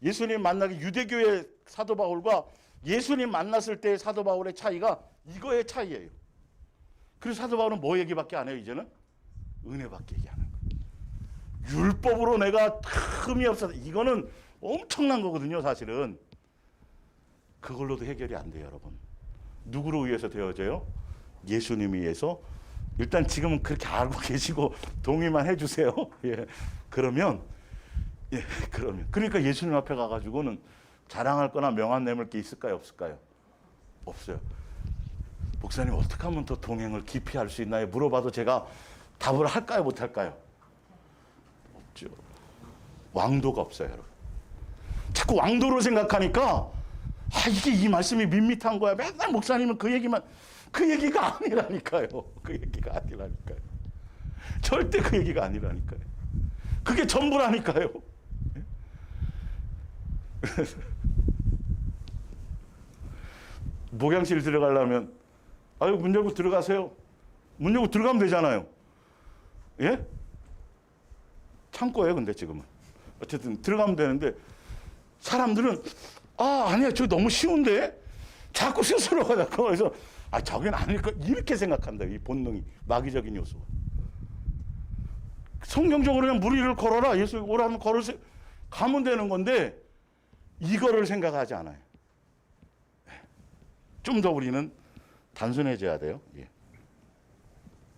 Speaker 1: 예수님 만나기 유대교의 사도 바울과 예수님 만났을 때의 사도 바울의 차이가 이거의 차이예요. 그래서 사도 바울은 뭐 얘기밖에 안 해요, 이제는? 은혜밖에 얘기하는 거예요. 율법으로 내가 흠이 없어서, 이거는 엄청난 거거든요, 사실은. 그걸로도 해결이 안 돼요, 여러분. 누구로 의해서 되어져요? 예수님에 의해서. 일단 지금은 그렇게 알고 계시고 동의만 해주세요. 예. 그러면 그러니까 예수님 앞에 가가지고는 자랑할 거나 명함 내밀 게 있을까요, 없을까요? 없어요. 목사님 어떻게 하면 더 동행을 깊이 할 수 있나요? 물어봐도 제가 답을 할까요, 못 할까요? 없죠. 왕도가 없어요, 여러분. 자꾸 왕도로 생각하니까 이게 이 말씀이 밋밋한 거야. 맨날 목사님은 그 얘기가 아니라니까요. 그 얘기가 아니라니까요. 절대 그 얘기가 아니라니까요. 그게 전부라니까요. 목양실 들어가려면 문 열고 들어가세요. 문 열고 들어가면 되잖아요. 예? 창고예요, 근데 지금은. 어쨌든 들어가면 되는데 사람들은 아니야, 저 너무 쉬운데? 자꾸 스스로가 그래서 저긴 아닐 거 이렇게 생각한다. 이 본능이, 마귀적인 요소가. 성경적으로 그냥 무리를 걸어라. 예수 오라면 걸으세요. 가면 되는 건데 이거를 생각하지 않아요. 좀 더 우리는 단순해져야 돼요. 예.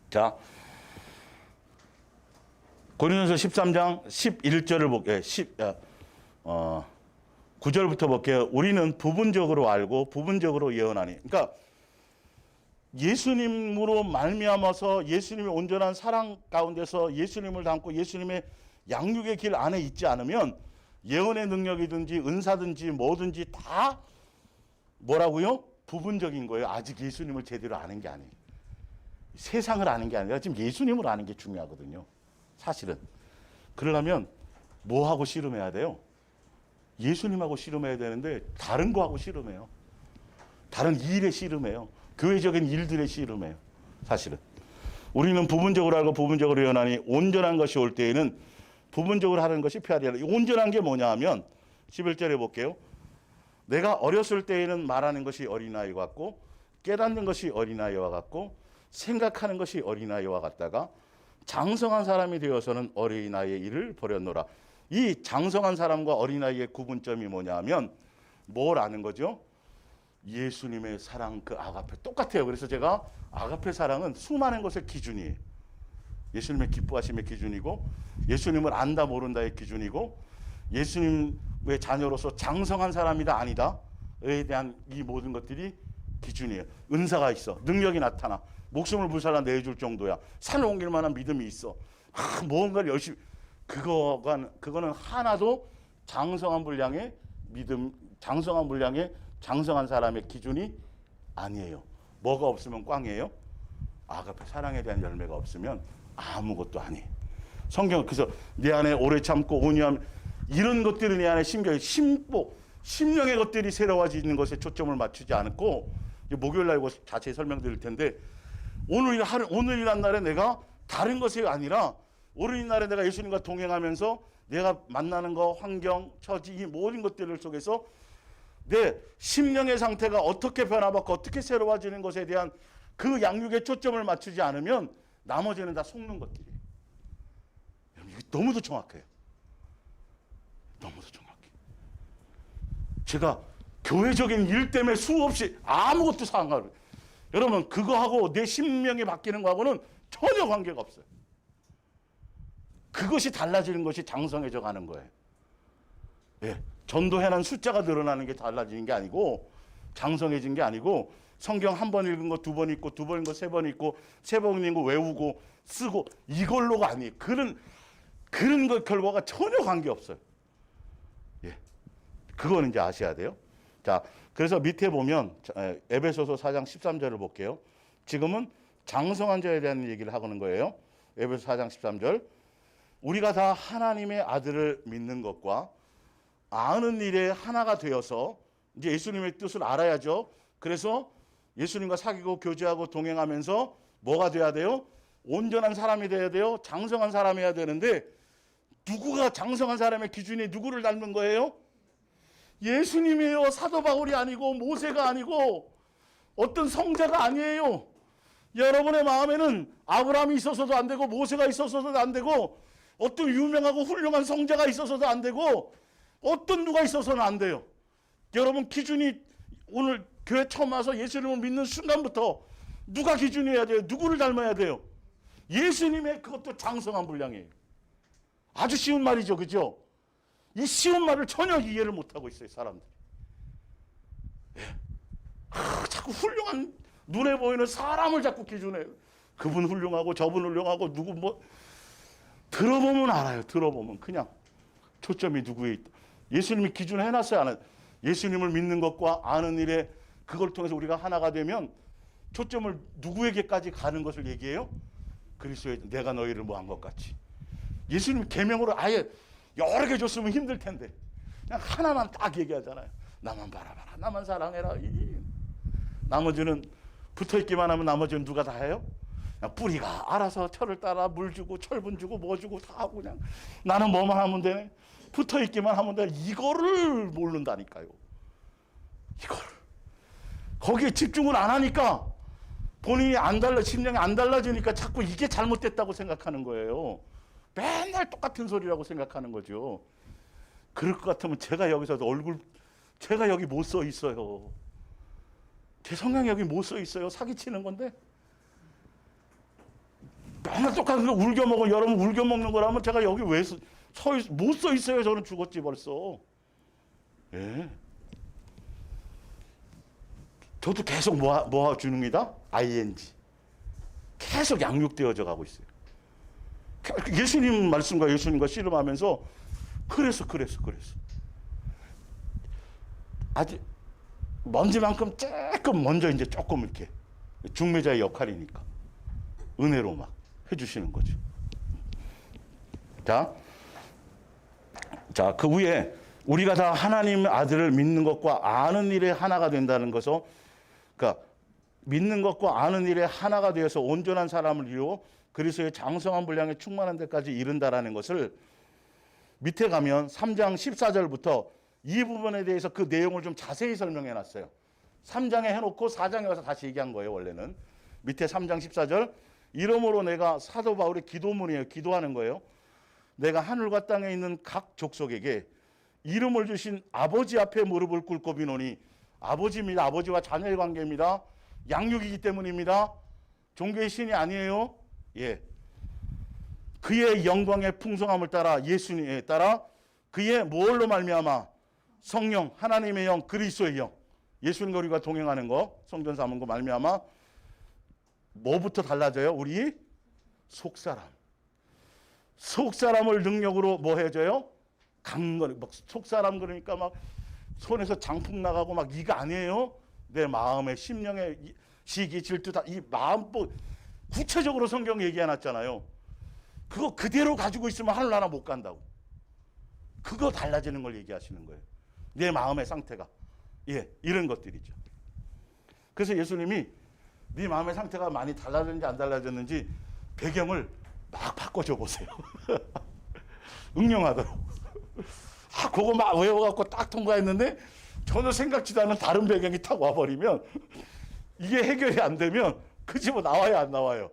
Speaker 1: 자, 고린도서 13장 11절을 볼게요. 9절부터 볼게요. 우리는 부분적으로 알고 부분적으로 예언하니. 그러니까 예수님으로 말미암아서 예수님의 온전한 사랑 가운데서 예수님을 담고 예수님의 양육의 길 안에 있지 않으면 예언의 능력이든지 은사든지 뭐든지 다 뭐라고요? 부분적인 거예요. 아직 예수님을 제대로 아는 게 아니에요. 세상을 아는 게 아니라 지금 예수님을 아는 게 중요하거든요. 사실은. 그러려면 뭐하고 씨름해야 돼요? 예수님하고 씨름해야 되는데 다른 거하고 씨름해요. 다른 일에 씨름해요. 교회적인 일들에 씨름해요. 사실은. 우리는 부분적으로 알고 부분적으로 연하니 온전한 것이 올 때에는 부분적으로 하는 것이 필요하리라. 온전한 게 뭐냐 하면 11절에 볼게요. 내가 어렸을 때에는 말하는 것이 어린아이 같고 깨닫는 것이 어린아이와 같고 생각하는 것이 어린아이와 같다가 장성한 사람이 되어서는 어린아이의 일을 버렸노라. 이 장성한 사람과 어린아이의 구분점이 뭐냐 하면 뭘 아는 거죠? 예수님의 사랑 그 아가페 똑같아요. 그래서 제가 아가페 사랑은 수많은 것의 기준이에요. 예수님의 기뻐하심의 기준이고 예수님을 안다 모른다의 기준이고 예수님의 자녀로서 장성한 사람이다 아니다에 대한 이 모든 것들이 기준이에요. 은사가 있어. 능력이 나타나. 목숨을 불살라 내줄 정도야. 산을 옮길 만한 믿음이 있어. 뭔가를 열심히. 그거는 하나도 장성한 분량의 믿음, 장성한 분량의 장성한 사람의 기준이 아니에요. 뭐가 없으면 꽝이에요? 아가페 사랑에 대한 열매가 없으면 아무것도 아니에요. 성경 그래서 내 안에 오래 참고 온유함 이런 것들은 내 안에 심겨요. 심령의 것들이 새로워지는 것에 초점을 맞추지 않고 목요일 날 이거 자세히 설명드릴 텐데 오늘이란 날에 내가 다른 것이 아니라 오늘이란 날에 내가 예수님과 동행하면서 내가 만나는 거 환경 처지 이 모든 것들 속에서 내 심령의 상태가 어떻게 변화받고 어떻게 새로워지는 것에 대한 그 양육에 초점을 맞추지 않으면 나머지는 다 속는 것들이에요. 이게 너무도 정확해요. 너무도 정확해요. 제가 교회적인 일 때문에 수없이 아무것도 상관없어요. 여러분 그거하고 내 심령이 바뀌는 거하고는 전혀 관계가 없어요. 그것이 달라지는 것이 장성해져 가는 거예요. 예, 전도해난 숫자가 늘어나는 게 달라지는 게 아니고 장성해진 게 아니고 성경 한 번 읽은 거 두 번 읽고 두 번 읽은 거 세 번 읽고 세 번 읽은 거 외우고 쓰고 이걸로가 아니에요. 그런 것 결과가 전혀 관계 없어요. 예, 그거는 이제 아셔야 돼요. 자, 그래서 밑에 보면 에베소서 4장 13절을 볼게요. 지금은 장성한 자에 대한 얘기를 하고는 거예요. 에베소 4장 13절. 우리가 다 하나님의 아들을 믿는 것과 아는 일에 하나가 되어서 이제 예수님의 뜻을 알아야죠. 그래서 예수님과 사귀고 교제하고 동행하면서 뭐가 돼야 돼요? 온전한 사람이 돼야 돼요. 장성한 사람이 해야 되는데 누구가 장성한 사람의 기준이 누구를 닮은 거예요? 예수님이에요. 사도 바울이 아니고 모세가 아니고 어떤 성자가 아니에요. 여러분의 마음에는 아브라함이 있어서도 안 되고 모세가 있어서도 안 되고 어떤 유명하고 훌륭한 성자가 있어서도 안 되고 어떤 누가 있어서는 안 돼요. 여러분 기준이 오늘 교회 처음 와서 예수님을 믿는 순간부터 누가 기준이어야 돼요? 누구를 닮아야 돼요? 예수님의 그것도 장성한 분량이에요. 아주 쉬운 말이죠. 그죠? 이 쉬운 말을 전혀 이해를 못하고 있어요. 사람들이. 예. 자꾸 훌륭한 눈에 보이는 사람을 자꾸 기준해요. 그분 훌륭하고 저분 훌륭하고 누구 뭐 들어보면 알아요. 들어보면 그냥 초점이 누구에 있다. 예수님이 기준 해놨어요. 안 해요? 예수님을 믿는 것과 아는 일에 그걸 통해서 우리가 하나가 되면 초점을 누구에게까지 가는 것을 얘기해요? 그리스도의 내가 너희를 뭐 한 것 같이. 예수님 계명으로 아예 여러 개 줬으면 힘들 텐데 그냥 하나만 딱 얘기하잖아요. 나만 바라봐라. 나만 사랑해라. 나머지는 붙어있기만 하면 나머지는 누가 다 해요? 그냥 뿌리가 알아서 철을 따라 물 주고 철분 주고 뭐 주고 다 하고 그냥 나는 뭐만 하면 되네. 붙어있기만 하면 돼. 이거를 모른다니까요. 이거를. 거기에 집중을 안 하니까 본인이 심령이 안 달라지니까 자꾸 이게 잘못됐다고 생각하는 거예요. 맨날 똑같은 소리라고 생각하는 거죠. 그럴 것 같으면 제가 여기서 제가 여기 못 써 있어요. 제 성향이 여기 못 써 있어요. 사기치는 건데. 맨날 똑같은 거 울겨먹어. 여러분 울겨먹는 거라면 제가 여기 왜 못 써 있어요. 저는 죽었지 벌써. 예. 저도 계속 모아주는이다. ing. 계속 양육되어져 가고 있어요. 예수님 말씀과 예수님과 씨름하면서 그래서 아직 먼지만큼 조금 먼저 이제 조금 이렇게 중매자의 역할이니까 은혜로 막 해주시는 거죠. 자, 그 위에 우리가 다 하나님의 아들을 믿는 것과 아는 일에 하나가 된다는 것을, 그러니까 믿는 것과 아는 일에 하나가 되어서 온전한 사람을 이루어 그리스도의 장성한 분량에 충만한 데까지 이른다라는 것을 밑에 가면 3장 14절부터 이 부분에 대해서 그 내용을 좀 자세히 설명해 놨어요. 3장에 해놓고 4장에 와서 다시 얘기한 거예요. 원래는 밑에 3장 14절, 이러므로 내가, 사도 바울의 기도문이에요. 기도하는 거예요. 내가 하늘과 땅에 있는 각 족속에게 이름을 주신 아버지 앞에 무릎을 꿇고 비노니, 아버지입니다. 아버지와 자녀의 관계입니다. 양육이기 때문입니다. 종교의 신이 아니에요. 예. 그의 영광의 풍성함을 따라, 예수님에 따라 그의 뭘로 말미암아? 성령, 하나님의 영, 그리스도의 영, 예수님과 우리가 동행하는 거, 성전 삼은 거 말미암아 뭐부터 달라져요? 우리 속사람. 속사람을 능력으로 뭐 해줘요? 강건히. 막 속사람 그러니까 막 손에서 장풍 나가고 막 이거 아니에요. 내 마음의 심령의 시기, 질투 다 이 마음, 구체적으로 성경 얘기해놨잖아요. 그거 그대로 가지고 있으면 하늘나라 못 간다고. 그거 달라지는 걸 얘기하시는 거예요. 내 마음의 상태가. 예, 이런 것들이죠. 그래서 예수님이 네 마음의 상태가 많이 달라졌는지 안 달라졌는지 배경을 막 바꿔줘 보세요. 응용하도록. 그거 막 외워갖고 딱 통과했는데 전혀 생각지도 않은 다른 배경이 탁 와버리면 이게 해결이 안 되면 그 집어 나와요, 안 나와요?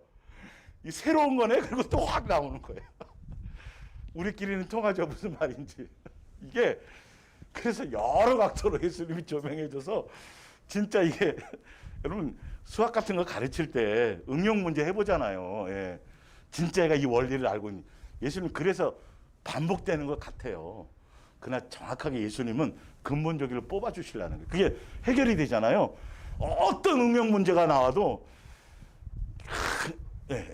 Speaker 1: 이 새로운 거네? 그리고 또 확 나오는 거예요. 우리끼리는 통하죠, 무슨 말인지. 이게 그래서 여러 각도로 예수님이 조명해줘서 진짜 이게 여러분 수학 같은 거 가르칠 때 응용 문제 해보잖아요. 예. 진짜 얘가 이 원리를 알고 있는 예수님, 그래서 반복되는 것 같아요. 그러나 정확하게 예수님은 근본적으로 뽑아주시려는 거예요. 그게 해결이 되잖아요. 어떤 응용 문제가 나와도 예.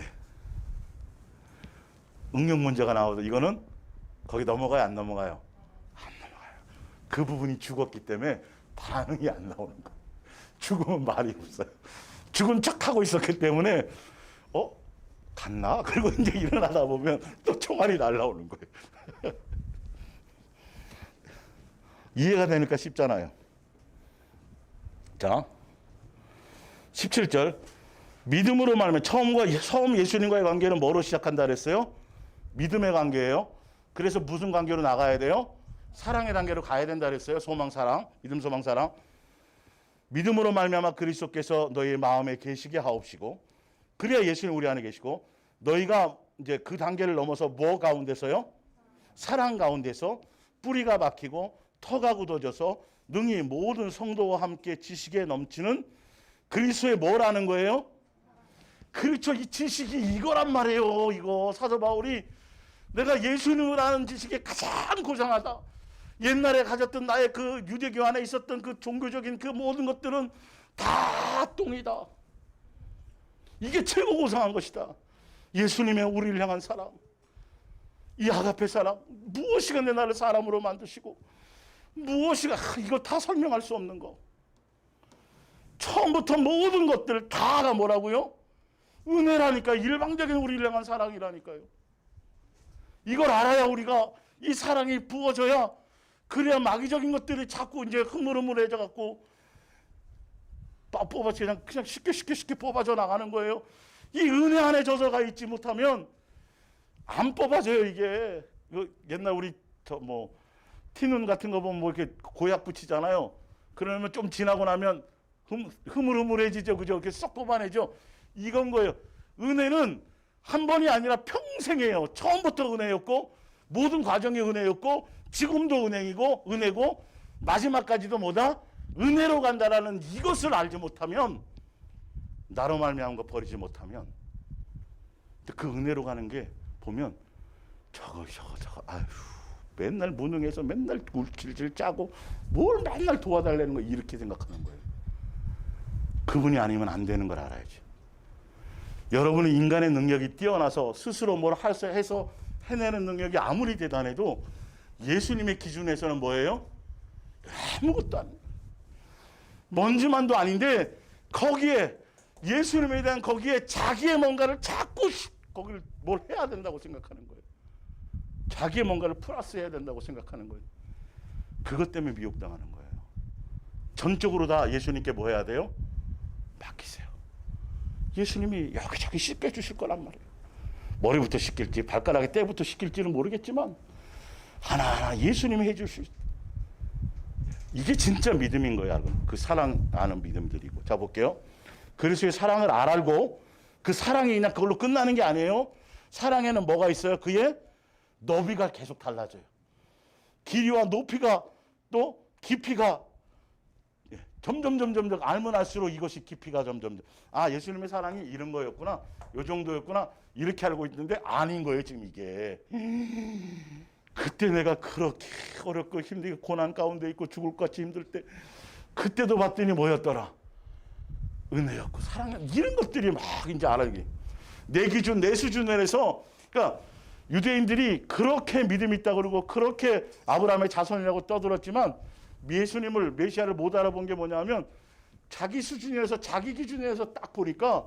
Speaker 1: 응용 문제가 나와도 이거는 거기 넘어가요, 안 넘어가요? 안 넘어가요. 그 부분이 죽었기 때문에 반응이 안 나오는 거예요. 죽으면 말이 없어요. 죽은 척하고 있었기 때문에 갔나? 그리고 이제 일어나다 보면 또 총알이 날라오는 거예요. 이해가 되니까 쉽잖아요. 자, 17절. 믿음으로 말하면 처음 예수님과의 관계는 뭐로 시작한다 그랬어요? 믿음의 관계예요. 그래서 무슨 관계로 나가야 돼요? 사랑의 단계로 가야 된다 그랬어요. 소망, 사랑, 믿음, 소망, 사랑. 믿음으로 말미암아 그리스도께서 너희 마음에 계시게 하옵시고, 그래야 예수님 우리 안에 계시고, 너희가 이제 그 단계를 넘어서 뭐 가운데서요? 사랑 가운데서 뿌리가 박히고 터가 굳어져서 능히 모든 성도와 함께 지식에 넘치는 그리스도의 뭐라는 거예요? 그렇죠. 이 지식이 이거란 말이에요. 이거 사도 바울이 내가 예수님을 아는 지식에 가장 고상하다. 옛날에 가졌던 나의 그 유대교 안에 있었던 그 종교적인 그 모든 것들은 다 똥이다. 이게 최고 고상한 것이다. 예수님의 우리를 향한 사랑, 이 아가페 사랑, 무엇이가 내 나를 사람으로 만드시고, 무엇이가 이거 다 설명할 수 없는 거. 처음부터 모든 것들 다가 뭐라고요? 은혜라니까. 일방적인 우리를 향한 사랑이라니까요. 이걸 알아야 우리가 이 사랑이 부어져야, 그래야 마귀적인 것들이 자꾸 이제 흐물흐물해져 갖고 뽑아서 그냥 쉽게 뽑아져 나가는 거예요. 이 은혜 안에 젖어가 있지 못하면 안 뽑아져요. 이게 옛날 우리 티눈 같은 거 보면 뭐 이렇게 고약 붙이잖아요. 그러면 좀 지나고 나면 흐물흐물해지죠. 그죠? 이렇게 쏙 뽑아내죠. 이건 거예요. 은혜는 한 번이 아니라 평생이에요. 처음부터 은혜였고, 모든 과정이 은혜였고, 지금도 은혜고, 마지막까지도 뭐다? 은혜로 간다라는 이것을 알지 못하면, 나로 말미암은 거 버리지 못하면, 그 은혜로 가는 게 보면 저거 아휴, 맨날 무능해서 맨날 질질 짜고 뭘 맨날 도와달라는 거 이렇게 생각하는 거예요. 그분이 아니면 안 되는 걸 알아야지. 여러분은 인간의 능력이 뛰어나서 스스로 뭘 해서 해내는 능력이 아무리 대단해도 예수님의 기준에서는 뭐예요? 아무것도 아니에요. 먼지만도 아닌데 거기에 예수님에 대한 거기에 자기의 뭔가를 자꾸 거기를 뭘 해야 된다고 생각하는 거예요. 자기의 뭔가를 플러스해야 된다고 생각하는 거예요. 그것 때문에 미혹당하는 거예요. 전적으로 다 예수님께 뭐 해야 돼요? 맡기세요. 예수님이 여기저기 씻겨주실 거란 말이에요. 머리부터 씻길지 발가락의 때부터 씻길지는 모르겠지만 하나하나 예수님이 해주실, 이게 진짜 믿음인 거야. 여러분. 그 사랑하는 믿음들이고. 자 볼게요. 그리스도의 사랑을 알고 그 사랑이 그냥 그걸로 끝나는 게 아니에요. 사랑에는 뭐가 있어요? 그의 너비가 계속 달라져요. 길이와 높이가 또 깊이가 점점 알면 알수록 이것이 깊이가 점점 예수님의 사랑이 이런 거였구나, 요 정도였구나, 이렇게 알고 있는데 아닌 거예요 지금 이게. 그때 내가 그렇게 어렵고 힘들게 고난 가운데 있고 죽을 것 같이 힘들 때 그때도 봤더니 뭐였더라? 은혜였고 사랑, 이런 것들이 막 이제 알아요. 내 기준 내 수준에서. 그러니까 유대인들이 그렇게 믿음 있다 그러고 그렇게 아브라함의 자손이라고 떠들었지만 예수님을, 메시아를 못 알아본 게 뭐냐면 자기 수준에서 자기 기준에서 딱 보니까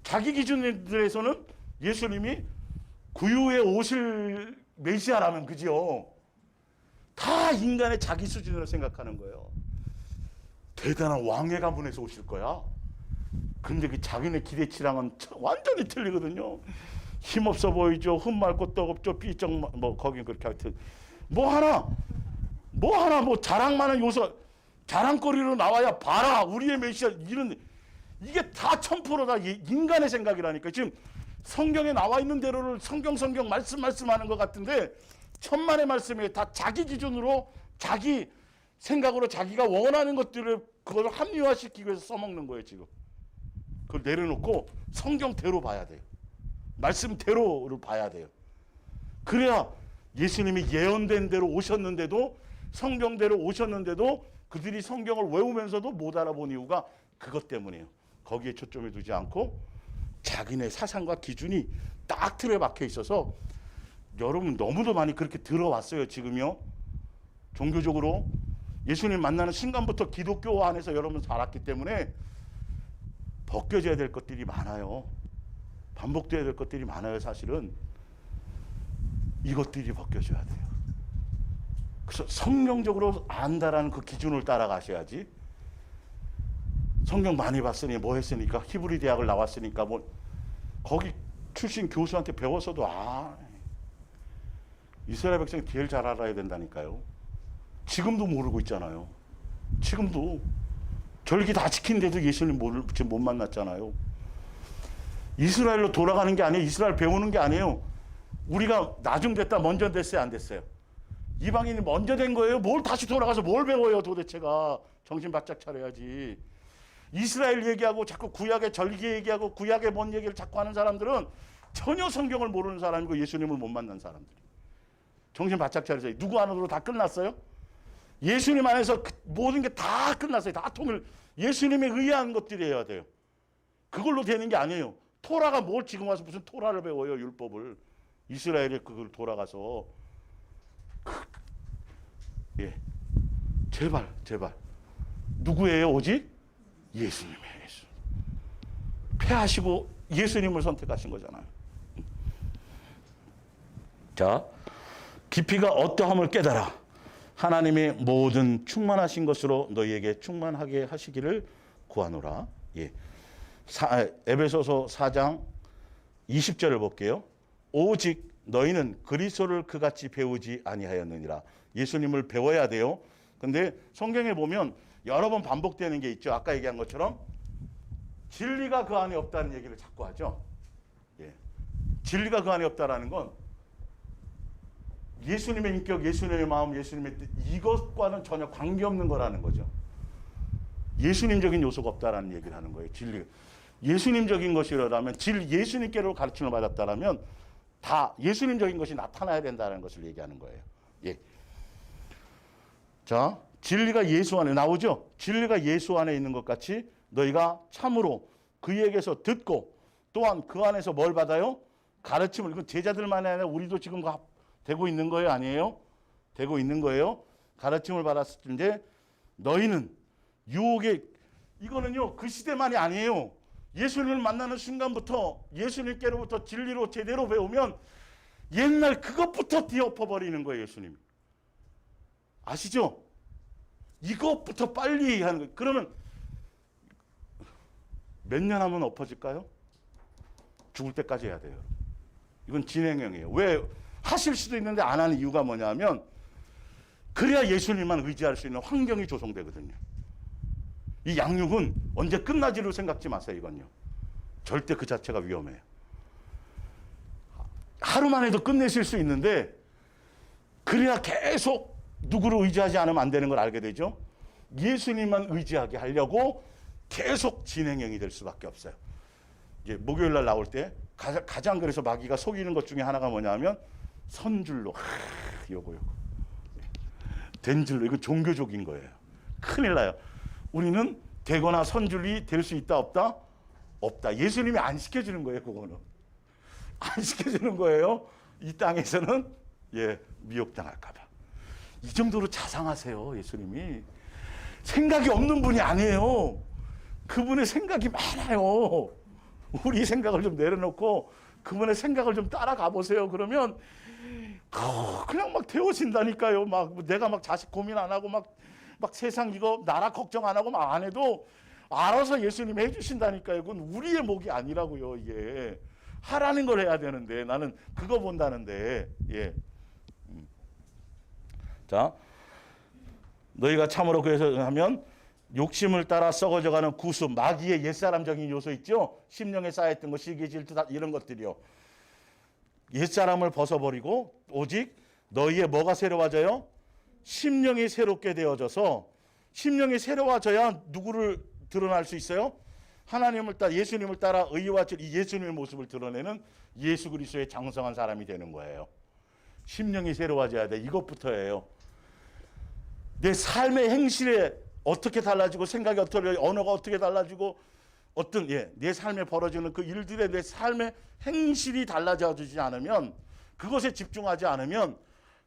Speaker 1: 자기 기준에서는 예수님이 구유에 오실 메시아라면 그죠? 다 인간의 자기 수준으로 생각하는 거예요. 대단한 왕의 가문에서 오실 거야. 근데 그 자기네 기대치랑은 완전히 틀리거든요. 힘없어 보이죠. 흠맑고 떡없죠. 삐쩍 뭐 거긴 그렇게 하여튼 뭐 자랑 많은 요소, 자랑거리로 나와야 봐라 우리의 메시아, 이런, 이게 다 1000% 다 인간의 생각이라니까. 지금 성경에 나와 있는 대로를 성경 말씀하는 것 같은데 천만의 말씀에 다 자기 기준으로 자기 생각으로 자기가 원하는 것들을 그걸 합리화시키기 위해서 써먹는 거예요 지금. 그걸 내려놓고 성경대로 봐야 돼요. 말씀대로를 봐야 돼요. 그래야 예수님이 예언된 대로 오셨는데도, 성경대로 오셨는데도 그들이 성경을 외우면서도 못 알아본 이유가 그것 때문이에요. 거기에 초점을 두지 않고 자기네 사상과 기준이 딱 틀에 박혀 있어서 여러분 너무도 많이 그렇게 들어왔어요 지금요. 종교적으로 예수님 만나는 순간부터 기독교 안에서 여러분 살았기 때문에 벗겨져야 될 것들이 많아요. 반복돼야 될 것들이 많아요. 사실은 이것들이 벗겨져야 돼요. 그래서 성경적으로 안다라는 그 기준을 따라가셔야지. 성경 많이 봤으니 뭐 했으니까, 히브리 대학을 나왔으니까 뭐 거기 출신 교수한테 배웠어도 이스라엘 백성이 제일 잘 알아야 된다니까요. 지금도 모르고 있잖아요. 지금도 절기 다 지키는데도 예수님 지금 못 만났잖아요. 이스라엘로 돌아가는 게 아니에요. 이스라엘 배우는 게 아니에요. 우리가 나중 됐다 먼저 됐어요, 안 됐어요? 이방인이 먼저 된 거예요. 뭘 다시 돌아가서 뭘 배워요 도대체가. 정신 바짝 차려야지. 이스라엘 얘기하고 자꾸 구약의 절기 얘기하고 구약의 뭔 얘기를 자꾸 하는 사람들은 전혀 성경을 모르는 사람이고 예수님을 못 만난 사람들이. 정신 바짝 차리세요. 누구 안으로 다 끝났어요? 예수님 안에서 모든 게 다 끝났어요. 다 통일. 예수님에 의한 것들이어야 돼요. 그걸로 되는 게 아니에요. 토라가 뭘 지금 와서 무슨 토라를 배워요, 율법을. 이스라엘에 그걸 돌아가서. 예. 제발. 누구예요, 오직? 예수님이에요, 예수. 패하시고 예수님을 선택하신 거잖아요. 자, 깊이가 어떠함을 깨달아. 하나님의 모든 충만하신 것으로 너희에게 충만하게 하시기를 구하노라. 예. 에베소서 4장 20절을 볼게요. 오직 너희는 그리스도를 그같이 배우지 아니하였느니라. 예수님을 배워야 돼요. 근데 성경에 보면 여러 번 반복되는 게 있죠. 아까 얘기한 것처럼 진리가 그 안에 없다는 얘기를 자꾸 하죠. 예. 진리가 그 안에 없다라는 건 예수님의 인격, 예수님의 마음, 예수님의 뜻, 이것과는 전혀 관계없는 거라는 거죠. 예수님적인 요소가 없다라는 얘기를 하는 거예요. 진리. 예수님적인 것이라면, 예수님께로 가르침을 받았다라면 다 예수님적인 것이 나타나야 된다는 것을 얘기하는 거예요. 예. 자, 진리가 예수 안에 나오죠? 진리가 예수 안에 있는 것 같이 너희가 참으로 그에게서 듣고 또한 그 안에서 뭘 받아요? 가르침을. 이건 제자들만이 아니라 우리도 지금 되고 있는 거예요? 아니에요? 되고 있는 거예요. 가르침을 받았을 텐데 너희는 유혹에, 이거는요 그 시대만이 아니에요. 예수님을 만나는 순간부터 예수님께로부터 진리로 제대로 배우면 옛날 그것부터 뒤엎어버리는 거예요. 예수님이. 아시죠? 이것부터 빨리 하는 거예요. 그러면 몇 년 하면 엎어질까요? 죽을 때까지 해야 돼요. 이건 진행형이에요. 왜? 하실 수도 있는데 안 하는 이유가 뭐냐면 그래야 예수님만 의지할 수 있는 환경이 조성되거든요. 이 양육은 언제 끝나지를 생각지 마세요. 이건요. 절대 그 자체가 위험해요. 하루만 해도 끝내실 수 있는데 그래야 계속 누구를 의지하지 않으면 안 되는 걸 알게 되죠. 예수님만 의지하게 하려고 계속 진행형이 될 수밖에 없어요. 이제 목요일 날 나올 때 가장 그래서 마귀가 속이는 것 중에 하나가 뭐냐면 선줄로 요거 된 줄로 이거 종교적인 거예요. 큰일 나요. 우리는 되거나 선줄이 될 수 있다 없다? 없다. 예수님이 안 시켜주는 거예요. 그거는 안 시켜주는 거예요. 이 땅에서는 미혹당할까 봐. 이 정도로 자상하세요. 예수님이 생각이 없는 분이 아니에요. 그분의 생각이 많아요. 우리 생각을 좀 내려놓고 그분의 생각을 좀 따라가 보세요. 그러면 그냥 막 되어진다니까요. 막 내가 막 자식 고민 안 하고 막 세상 이거 나라 걱정 안 하고 막 안 해도 알아서 예수님이 해주신다니까요. 그건 우리의 목이 아니라고요. 이게 하라는 걸 해야 되는데 나는 그거 본다는데. 자, 너희가 참으로 그래서 하면 욕심을 따라 썩어져가는 구수, 마귀의 옛사람적인 요소 있죠? 심령에 쌓였던 거, 시기, 질투 이런 것들이요. 옛사람을 벗어버리고 오직 너희의 뭐가 새로워져요? 심령이 새롭게 되어져서 심령이 새로워져야 누구를 드러날 수 있어요? 하나님을 따라 예수님을 따라 의와 이 예수님의 모습을 드러내는 예수 그리스도의 장성한 사람이 되는 거예요. 심령이 새로워져야 돼. 이것부터예요. 내 삶의 행실에 어떻게 달라지고 생각이 어떻게 언어가 어떻게 달라지고 어떤 내 삶에 벌어지는 그 일들에 내 삶의 행실이 달라져지지 않으면 그것에 집중하지 않으면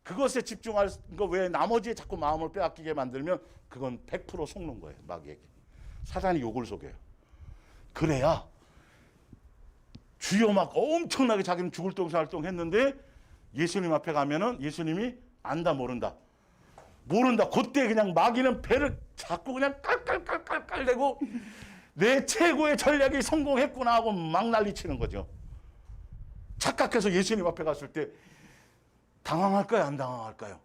Speaker 1: 그것에 집중할 거 외에 나머지에 자꾸 마음을 빼앗기게 만들면 그건 100% 속는 거예요. 마귀에게. 사단이 욕을 속여요. 그래야 주여 막 엄청나게 자기는 죽을 동사활동 했는데 예수님 앞에 가면은 예수님이 안다 모른다. 그때 그냥 마귀는 배를 자꾸 그냥 깔깔깔깔깔대고 내 최고의 전략이 성공했구나 하고 막 난리치는 거죠. 착각해서 예수님 앞에 갔을 때 당황할까요? 안 당황할까요?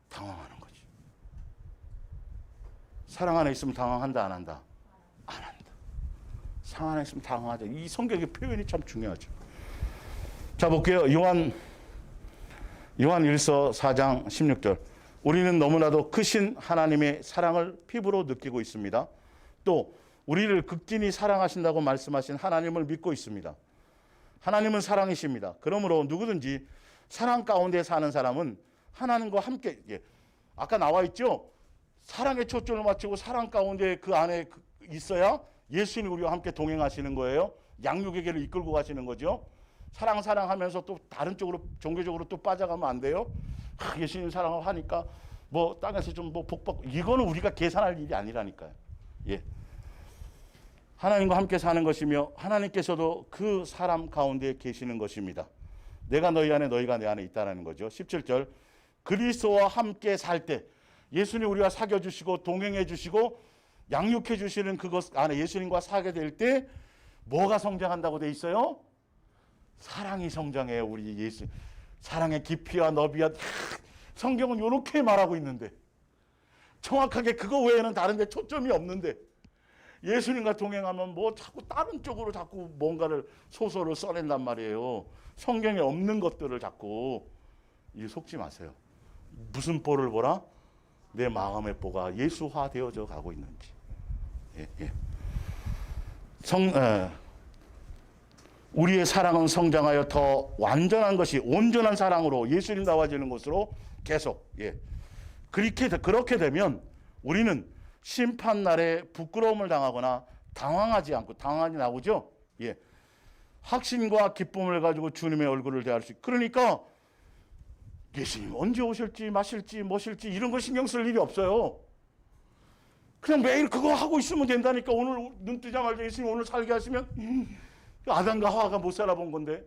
Speaker 1: 당황하는 거지. 사랑 안에 있으면 당황한다 안 한다? 안 한다. 사랑 안에 있으면 당황하죠. 이 성경의 표현이 참 중요하죠. 자 볼게요. 요한 1서 4장 16절. 우리는 너무나도 크신 하나님의 사랑을 피부로 느끼고 있습니다. 또 우리를 극진히 사랑하신다고 말씀하신 하나님을 믿고 있습니다. 하나님은 사랑이십니다. 그러므로 누구든지 사랑 가운데 사는 사람은 하나님과 함께 아까 나와 있죠. 사랑에 초점을 맞추고 사랑 가운데 그 안에 있어야 예수님이 우리와 함께 동행하시는 거예요. 양육의 길을 이끌고 가시는 거죠. 사랑하면서 또 다른 쪽으로 종교적으로 또 빠져가면 안 돼요. 예수님 사랑을 하니까 뭐 땅에서 좀 뭐 복받고 이거는 우리가 계산할 일이 아니라니까요. 하나님과 함께 사는 것이며 하나님께서도 그 사람 가운데 계시는 것입니다. 내가 너희 안에 너희가 내 안에 있다는 거죠. 17절 그리스도와 함께 살 때 예수님 우리와 사귀어 주시고 동행해 주시고 양육해 주시는 그것 안에 예수님과 살게 될 때 뭐가 성장한다고 돼 있어요? 사랑이 성장해요. 우리 예수 사랑의 깊이와 너비와 성경은 이렇게 말하고 있는데 정확하게 그거 외에는 다른 데 초점이 없는데 예수님과 동행하면 뭐 자꾸 다른 쪽으로 자꾸 뭔가를 소설을 써낸단 말이에요. 성경에 없는 것들을 자꾸 속지 마세요. 무슨 뽀를 보라? 내 마음의 뽀가 예수화 되어져 가고 있는지. 우리의 사랑은 성장하여 더 완전한 것이 온전한 사랑으로 예수님 나와지는 것으로 계속 그렇게 되면 우리는 심판날에 부끄러움을 당하거나 당황하지 않고 당황이 나오죠. 확신과 기쁨을 가지고 주님의 얼굴을 대할 수 있고 그러니까 예수님 언제 오실지 마실지 뭐실지 이런 거 신경 쓸 일이 없어요. 그냥 매일 그거 하고 있으면 된다니까. 오늘 눈 뜨자마자 예수님 오늘 살게 하시면 아담과 하와가 못 살아본 건데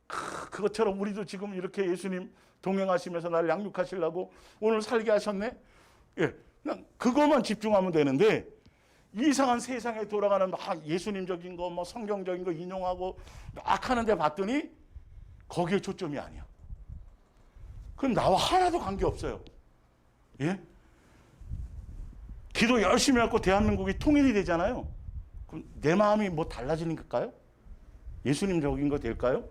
Speaker 1: 그것처럼 우리도 지금 이렇게 예수님 동행하시면서 나를 양육하시려고 오늘 살게 하셨네. 예, 그냥 그것만 집중하면 되는데 이상한 세상에 돌아가는 막 예수님적인 거, 뭐 성경적인 거 인용하고 막 하는데 봤더니 거기에 초점이 아니야. 그럼 나와 하나도 관계 없어요. 예? 기도 열심히 하고 대한민국이 통일이 되잖아요. 그럼 내 마음이 뭐 달라지는 걸까요? 예수님적인 거 될까요?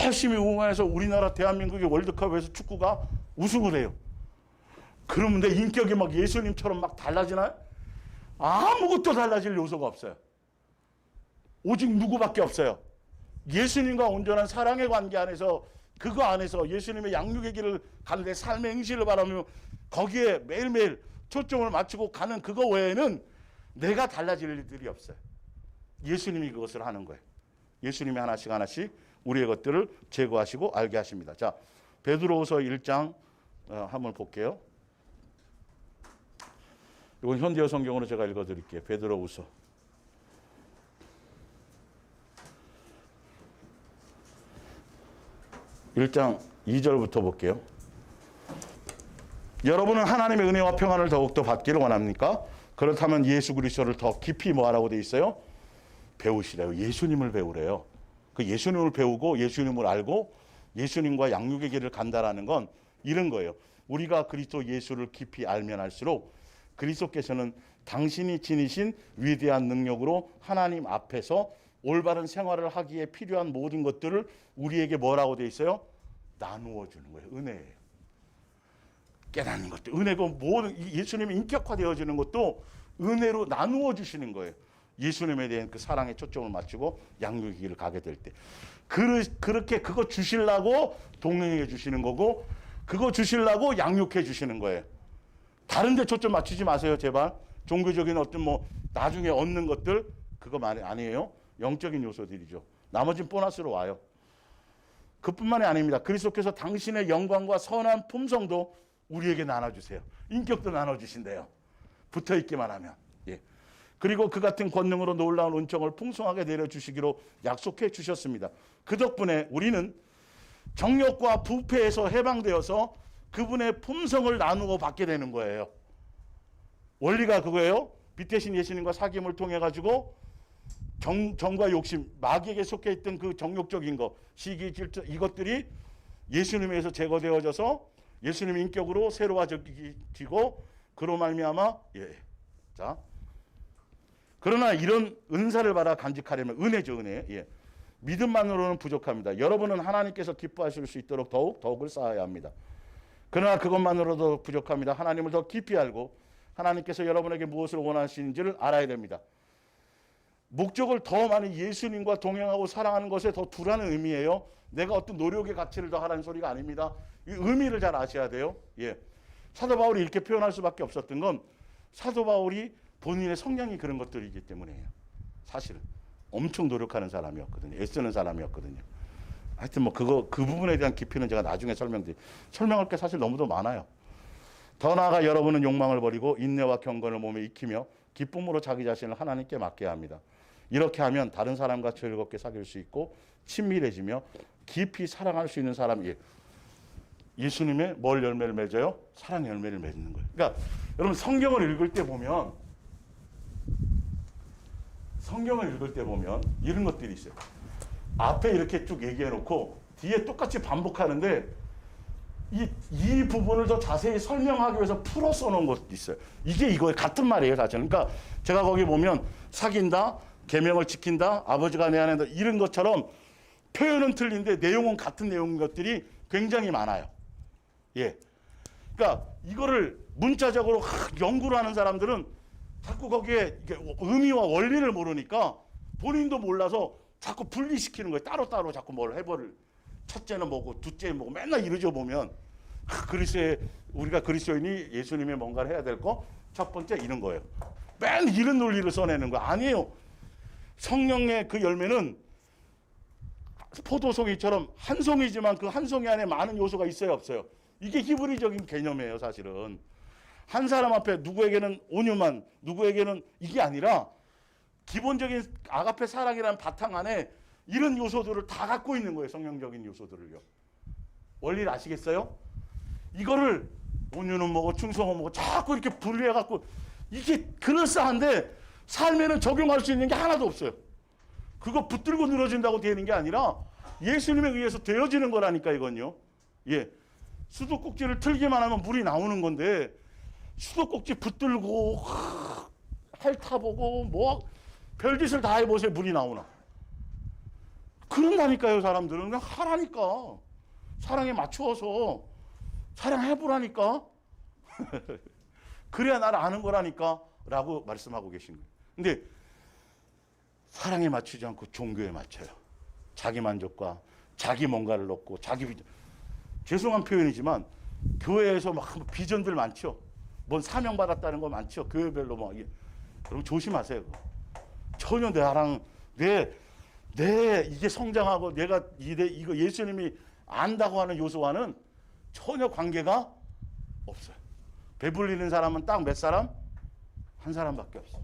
Speaker 1: 열심히 응원해서 우리나라 대한민국이 월드컵에서 축구가 우승을 해요. 그러면 내 인격이 막 예수님처럼 막 달라지나요? 아무것도 달라질 요소가 없어요. 오직 누구밖에 없어요. 예수님과 온전한 사랑의 관계 안에서 그거 안에서 예수님의 양육의 길을 가는 내 삶의 행실을 바라며 거기에 매일매일 초점을 맞추고 가는 그거 외에는 내가 달라질 일들이 없어요. 예수님이 그것을 하는 거예요. 예수님이 하나씩 하나씩 우리의 것들을 제거하시고 알게 하십니다. 자, 베드로후서 1장 한번 볼게요. 이건 현대어 성경으로 제가 읽어드릴게요. 베드로후서 1장 2절부터 볼게요. 여러분은 하나님의 은혜와 평안을 더욱더 받기를 원합니까? 그렇다면 예수 그리스도를 더 깊이 뭐하라고 돼 있어요? 배우시래요. 예수님을 배우래요. 그 예수님을 배우고 예수님을 알고 예수님과 양육의 길을 간다라는 건 이런 거예요. 우리가 그리스도 예수를 깊이 알면 알수록 그리스도께서는 당신이 지니신 위대한 능력으로 하나님 앞에서 올바른 생활을 하기에 필요한 모든 것들을 우리에게 뭐라고 돼 있어요? 나누어 주는 거예요. 은혜예요. 깨닫는 것도 은혜고 모든 예수님이 인격화되어지는 것도 은혜로 나누어 주시는 거예요. 예수님에 대한 그 사랑에 초점을 맞추고 양육의 길을 가게 될 때 그렇게 그거 주시려고 동행해 주시는 거고 그거 주시려고 양육해 주시는 거예요. 다른 데 초점 맞추지 마세요. 제발. 종교적인 어떤 뭐 나중에 얻는 것들 그거 아니에요. 영적인 요소들이죠. 나머지는 보너스로 와요. 그뿐만이 아닙니다. 그리스도께서 당신의 영광과 선한 품성도 우리에게 나눠주세요. 인격도 나눠주신대요. 붙어있기만 하면. 예. 그리고 그 같은 권능으로 놀라운 은총을 풍성하게 내려주시기로 약속해 주셨습니다. 그 덕분에 우리는 정욕과 부패에서 해방되어서 그분의 품성을 나누고 받게 되는 거예요. 원리가 그거예요. 빛 대신 예수님과 사귐을 통해 가지고 정과 욕심, 마귀에게 속해 있던 그 정욕적인 거, 시기, 질투 이것들이 예수님에서 제거되어져서 예수님의 인격으로 새로워지고 그로 말미암아 자 그러나 이런 은사를 받아 간직하려면 은혜죠. 은혜. 예. 믿음만으로는 부족합니다. 여러분은 하나님께서 기뻐하실 수 있도록 더욱 덕을 쌓아야 합니다. 그러나 그것만으로도 부족합니다. 하나님을 더 깊이 알고 하나님께서 여러분에게 무엇을 원하시는지를 알아야 됩니다. 목적을 더 많이 예수님과 동행하고 사랑하는 것에 더 두라는 의미예요. 내가 어떤 노력의 가치를 더 하라는 소리가 아닙니다. 이 의미를 잘 아셔야 돼요. 예. 사도 바울이 이렇게 표현할 수밖에 없었던 건 사도 바울이 본인의 성향이 그런 것들이기 때문이에요. 사실은 엄청 노력하는 사람이었거든요. 애쓰는 사람이었거든요. 하여튼 뭐 그 부분에 대한 깊이는 제가 나중에 설명할 게 사실 너무도 많아요. 더 나아가 여러분은 욕망을 버리고 인내와 경건을 몸에 익히며 기쁨으로 자기 자신을 하나님께 맡겨야 합니다. 이렇게 하면 다른 사람과 즐겁게 사귈 수 있고 친밀해지며 깊이 사랑할 수 있는 사람이 예수님의 뭘 열매를 맺어요? 사랑의 열매를 맺는 거예요. 그러니까 여러분 성경을 읽을 때 보면 이런 것들이 있어요. 앞에 이렇게 쭉 얘기해 놓고 뒤에 똑같이 반복하는데 이 부분을 더 자세히 설명하기 위해서 풀어 써놓은 것도 있어요. 이게 이거예요. 같은 말이에요, 사실은. 그러니까 제가 거기 보면 사귄다, 계명을 지킨다, 아버지가 내 안에 다 이런 것처럼 표현은 틀린데 내용은 같은 내용인 것들이 굉장히 많아요. 예. 그러니까 이거를 문자적으로 연구를 하는 사람들은 자꾸 거기에 의미와 원리를 모르니까 본인도 몰라서 자꾸 분리시키는 거예요. 따로따로 자꾸 뭘 해버릴. 첫째는 뭐고 둘째는 뭐고 맨날 이러죠 보면 우리가 그리스도인이 예수님의 뭔가를 해야 될 거 첫 번째 이런 거예요. 맨 이런 논리를 써내는 거예요. 아니에요. 성령의 그 열매는 포도송이처럼 한 송이지만 그 한 송이 안에 많은 요소가 있어요 없어요? 이게 히브리적인 개념이에요 사실은. 한 사람 앞에 누구에게는 온유만, 누구에게는 이게 아니라 기본적인 아가페 사랑이라는 바탕 안에 이런 요소들을 다 갖고 있는 거예요. 성경적인 요소들을요. 원리를 아시겠어요? 이거를 온유는 뭐고 충성은 뭐고 자꾸 이렇게 분리해 갖고 이게 그럴싸한데 삶에는 적용할 수 있는 게 하나도 없어요. 그거 붙들고 늘어진다고 되는 게 아니라 예수님에 의해서 되어지는 거라니까 이건요. 예, 수도꼭지를 틀기만 하면 물이 나오는 건데 수도꼭지 붙들고 핥아보고 뭐 별짓을 다 해보세요. 물이 나오나. 그런다니까요. 사람들은 그냥 하라니까. 사랑에 맞추어서 사랑해보라니까. 그래야 나를 아는 거라니까 라고 말씀하고 계신 거예요. 근데 사랑에 맞추지 않고 종교에 맞춰요. 자기 만족과 자기 뭔가를 넣고 자기 비전. 죄송한 표현이지만 교회에서 막 비전들 많죠. 뭔 사명 받았다는 거 많죠. 교회별로 뭐 그럼 조심하세요. 전혀 나랑 내 이게 성장하고 내가 이거 예수님이 안다고 하는 요소와는 전혀 관계가 없어요. 배불리는 사람은 딱 몇 사람? 한 사람밖에 없어요.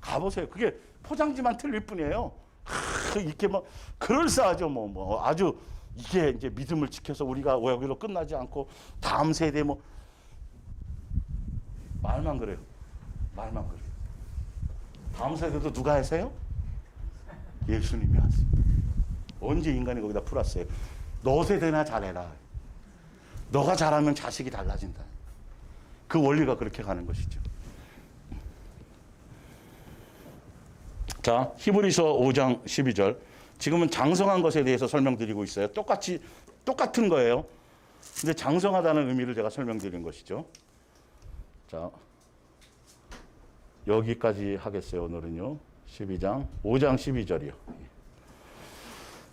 Speaker 1: 가보세요. 그게 포장지만 틀릴 뿐이에요. 이렇게 뭐 그럴싸하죠. 뭐 아주 이게 이제 믿음을 지켜서 우리가 여기로 끝나지 않고 다음 세대 뭐 말만 그래요. 말만 그래요. 다음 세대도 누가 하세요? 예수님이 하세요. 언제 인간이 거기다 풀었어요? 너 세대나 잘해라. 너가 잘하면 자식이 달라진다. 그 원리가 그렇게 가는 것이죠. 자, 히브리서 5장 12절. 지금은 장성한 것에 대해서 설명드리고 있어요. 똑같은 거예요. 근데 장성하다는 의미를 제가 설명드린 것이죠. 자, 여기까지 하겠어요. 오늘은요. 5장 12절이요.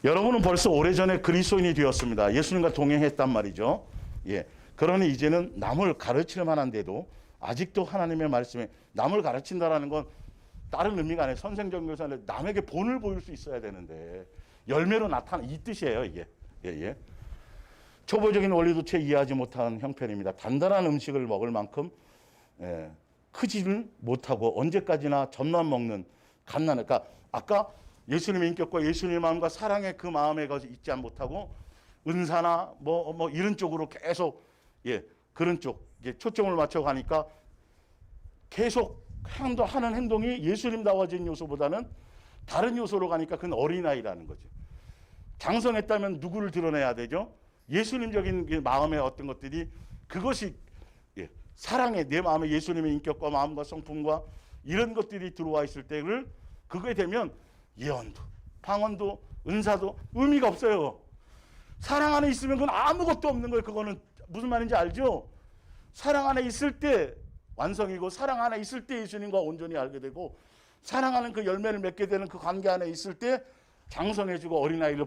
Speaker 1: 여러분은 벌써 오래전에 그리스도인이 되었습니다. 예수님과 동행했단 말이죠. 예. 그러니 이제는 남을 가르칠 만한데도 아직도 하나님의 말씀에 남을 가르친다라는 건 다른 의미가 아니에요. 선생적 교사는 남에게 본을 보일 수 있어야 되는데 열매로 나타나는 이 뜻이에요. 이게. 예. 초보적인 원리도 채 이해하지 못한 형편입니다. 단단한 음식을 먹을 만큼 크지는 못하고 언제까지나 젖만 먹는 갓난. 그러니까 아까 예수님의 인격과 예수님의 마음과 사랑의 그 마음에 가서 있지 못하고 은사나 뭐 이런 쪽으로 계속 그런 쪽 초점을 맞춰 가니까 계속 하는 행동이 예수님다워진 요소보다는 다른 요소로 가니까 그건 어린아이라는 거죠. 장성했다면 누구를 드러내야 되죠? 예수님적인 마음의 어떤 것들이 그것이 사랑의 내 마음에 예수님의 인격과 마음과 성품과 이런 것들이 들어와 있을 때를 그거에 되면 예언도 방언도 은사도 의미가 없어요. 사랑 안에 있으면 그건 아무것도 없는 거예요. 그거는 무슨 말인지 알죠? 사랑 안에 있을 때 완성이고 사랑 안에 있을 때 예수님과 온전히 알게 되고 사랑하는 그 열매를 맺게 되는 그 관계 안에 있을 때 장성해지고 어린아이를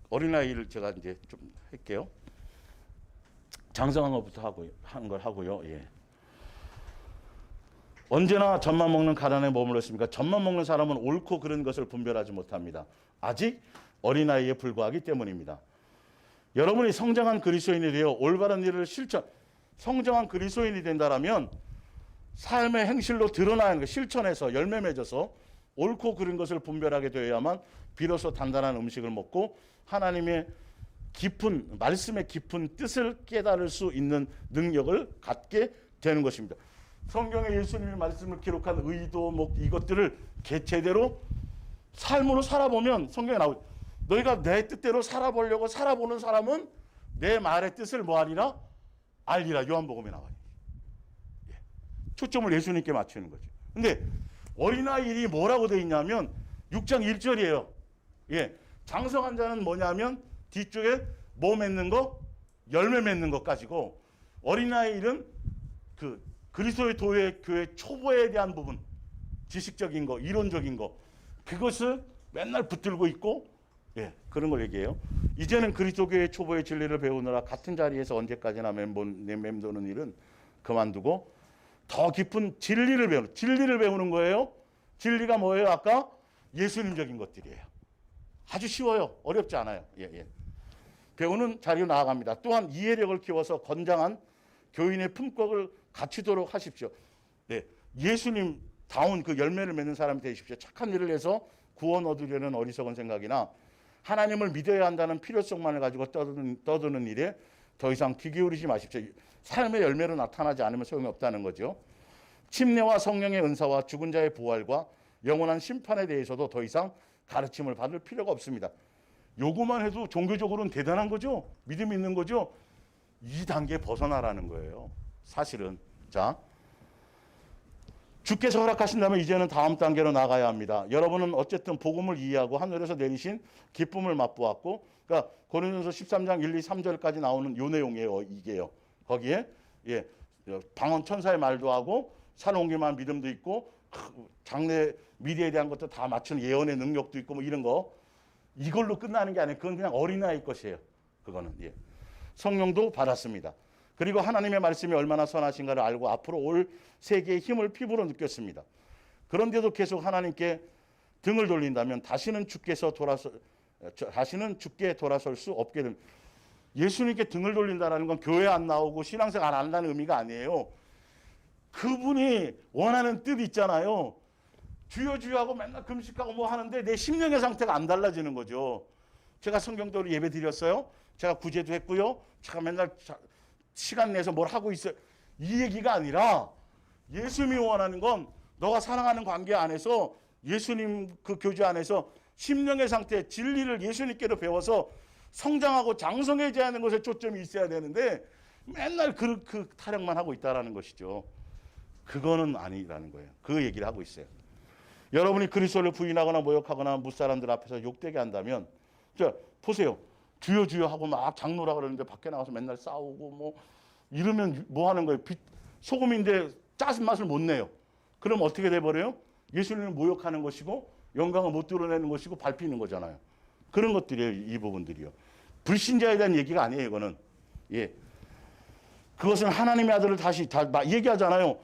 Speaker 1: 어린아이를 제가 이제 좀 할게요. 장성한 것부터 한 걸 하고요. 언제나 젖만 먹는 가난에 머물렀습니까? 젖만 먹는 사람은 옳고 그른 것을 분별하지 못합니다. 아직 어린아이에 불과하기 때문입니다. 여러분이 성장한 그리스도인이 되어 올바른 일을 성장한 그리스도인이 된다라면 삶의 행실로 드러나는 것, 실천해서 열매 맺어서 옳고 그른 것을 분별하게 되어야만 비로소 단단한 음식을 먹고 하나님의 깊은 말씀의 깊은 뜻을 깨달을 수 있는 능력을 갖게 되는 것입니다. 성경에 예수님의 말씀을 기록한 의도, 이것들을 제대로 삶으로 살아보면 성경에 나오죠. 너희가 내 뜻대로 살아보려고 살아보는 사람은 내 말의 뜻을 뭐하리라? 알리라. 요한복음에 나와요. 초점을 예수님께 맞추는 거죠. 근데 어린아이들이 뭐라고 되어 있냐면 6장 1절이에요. 장성한 자는 뭐냐면 뒤쪽에 뭐 맺는 거? 열매 맺는 것까지고 어린아이들은 그 그리스도의 교회 초보에 대한 부분, 지식적인 거, 이론적인 거, 그것을 맨날 붙들고 있고, 그런 걸 얘기해요. 이제는 그리스도 교회 초보의 진리를 배우느라 같은 자리에서 언제까지나 맴도는 일은 그만두고 더 깊은 진리를 배우는 거예요. 진리가 뭐예요? 아까 예수님적인 것들이에요. 아주 쉬워요. 어렵지 않아요. 배우는 자리로 나아갑니다. 또한 이해력을 키워서 건장한 교인의 품격을 갖추도록 하십시오. 네, 예수님 다운 그 열매를 맺는 사람이 되십시오. 착한 일을 해서 구원 얻으려는 어리석은 생각이나 하나님을 믿어야 한다는 필요성만을 가지고 떠드는 일에 더 이상 귀 기울이지 마십시오. 삶의 열매로 나타나지 않으면 소용이 없다는 거죠. 침례와 성령의 은사와 죽은 자의 부활과 영원한 심판에 대해서도 더 이상 가르침을 받을 필요가 없습니다. 요거만 해도 종교적으로는 대단한 거죠. 믿음이 있는 거죠. 이 단계 벗어나라는 거예요. 사실은. 자, 주께서 허락하신다면 이제는 다음 단계로 나가야 합니다. 여러분은 어쨌든 복음을 이해하고 하늘에서 내리신 기쁨을 맛보았고, 그러니까 고린도서 13장 1, 2, 3절까지 나오는 요 내용이에요. 이게요. 거기에 방언 천사의 말도 하고 살아옮길만한 믿음도 있고 장래 미래에 대한 것도 다 맞추는 예언의 능력도 있고 뭐 이런 거, 이걸로 끝나는 게 아니에요. 그건 그냥 어린아이 것이에요. 그거는. 성령도 받았습니다. 그리고 하나님의 말씀이 얼마나 선하신가를 알고 앞으로 올 세계의 힘을 피부로 느꼈습니다. 그런데도 계속 하나님께 등을 돌린다면 다시는 죽게 돌아설 수 없게 됩니다. 예수님께 등을 돌린다는 건 교회 안 나오고 신앙생활 안 한다는 의미가 아니에요. 그분이 원하는 뜻 있잖아요. 주여 주여 하고 맨날 금식하고 뭐 하는데 내 심령의 상태가 안 달라지는 거죠. 제가 성경대로 예배 드렸어요. 제가 구제도 했고요. 제가 맨날 시간 내서 뭘 하고 있어요. 이 얘기가 아니라 예수님이 원하는 건 너가 사랑하는 관계 안에서 예수님 그 교제 안에서 심령의 상태, 진리를 예수님께로 배워서 성장하고 장성해져야 하는 것에 초점이 있어야 되는데 맨날 그 타령만 하고 있다는 것이죠. 그거는 아니라는 거예요. 그 얘기를 하고 있어요. 여러분이 그리스도를 부인하거나 모욕하거나 무사람들 앞에서 욕되게 한다면, 자 보세요. 주여 주여 하고 막 장로라 그러는데 밖에 나가서 맨날 싸우고 뭐 이러면 뭐 하는 거예요? 소금인데 짜신 맛을 못 내요. 그럼 어떻게 돼버려요? 예수님을 모욕하는 것이고 영광을 못 드러내는 것이고 밟히는 거잖아요. 그런 것들이에요. 이 부분들이요. 불신자에 대한 얘기가 아니에요. 이거는. 그것은 하나님의 아들을 다시 얘기하잖아요.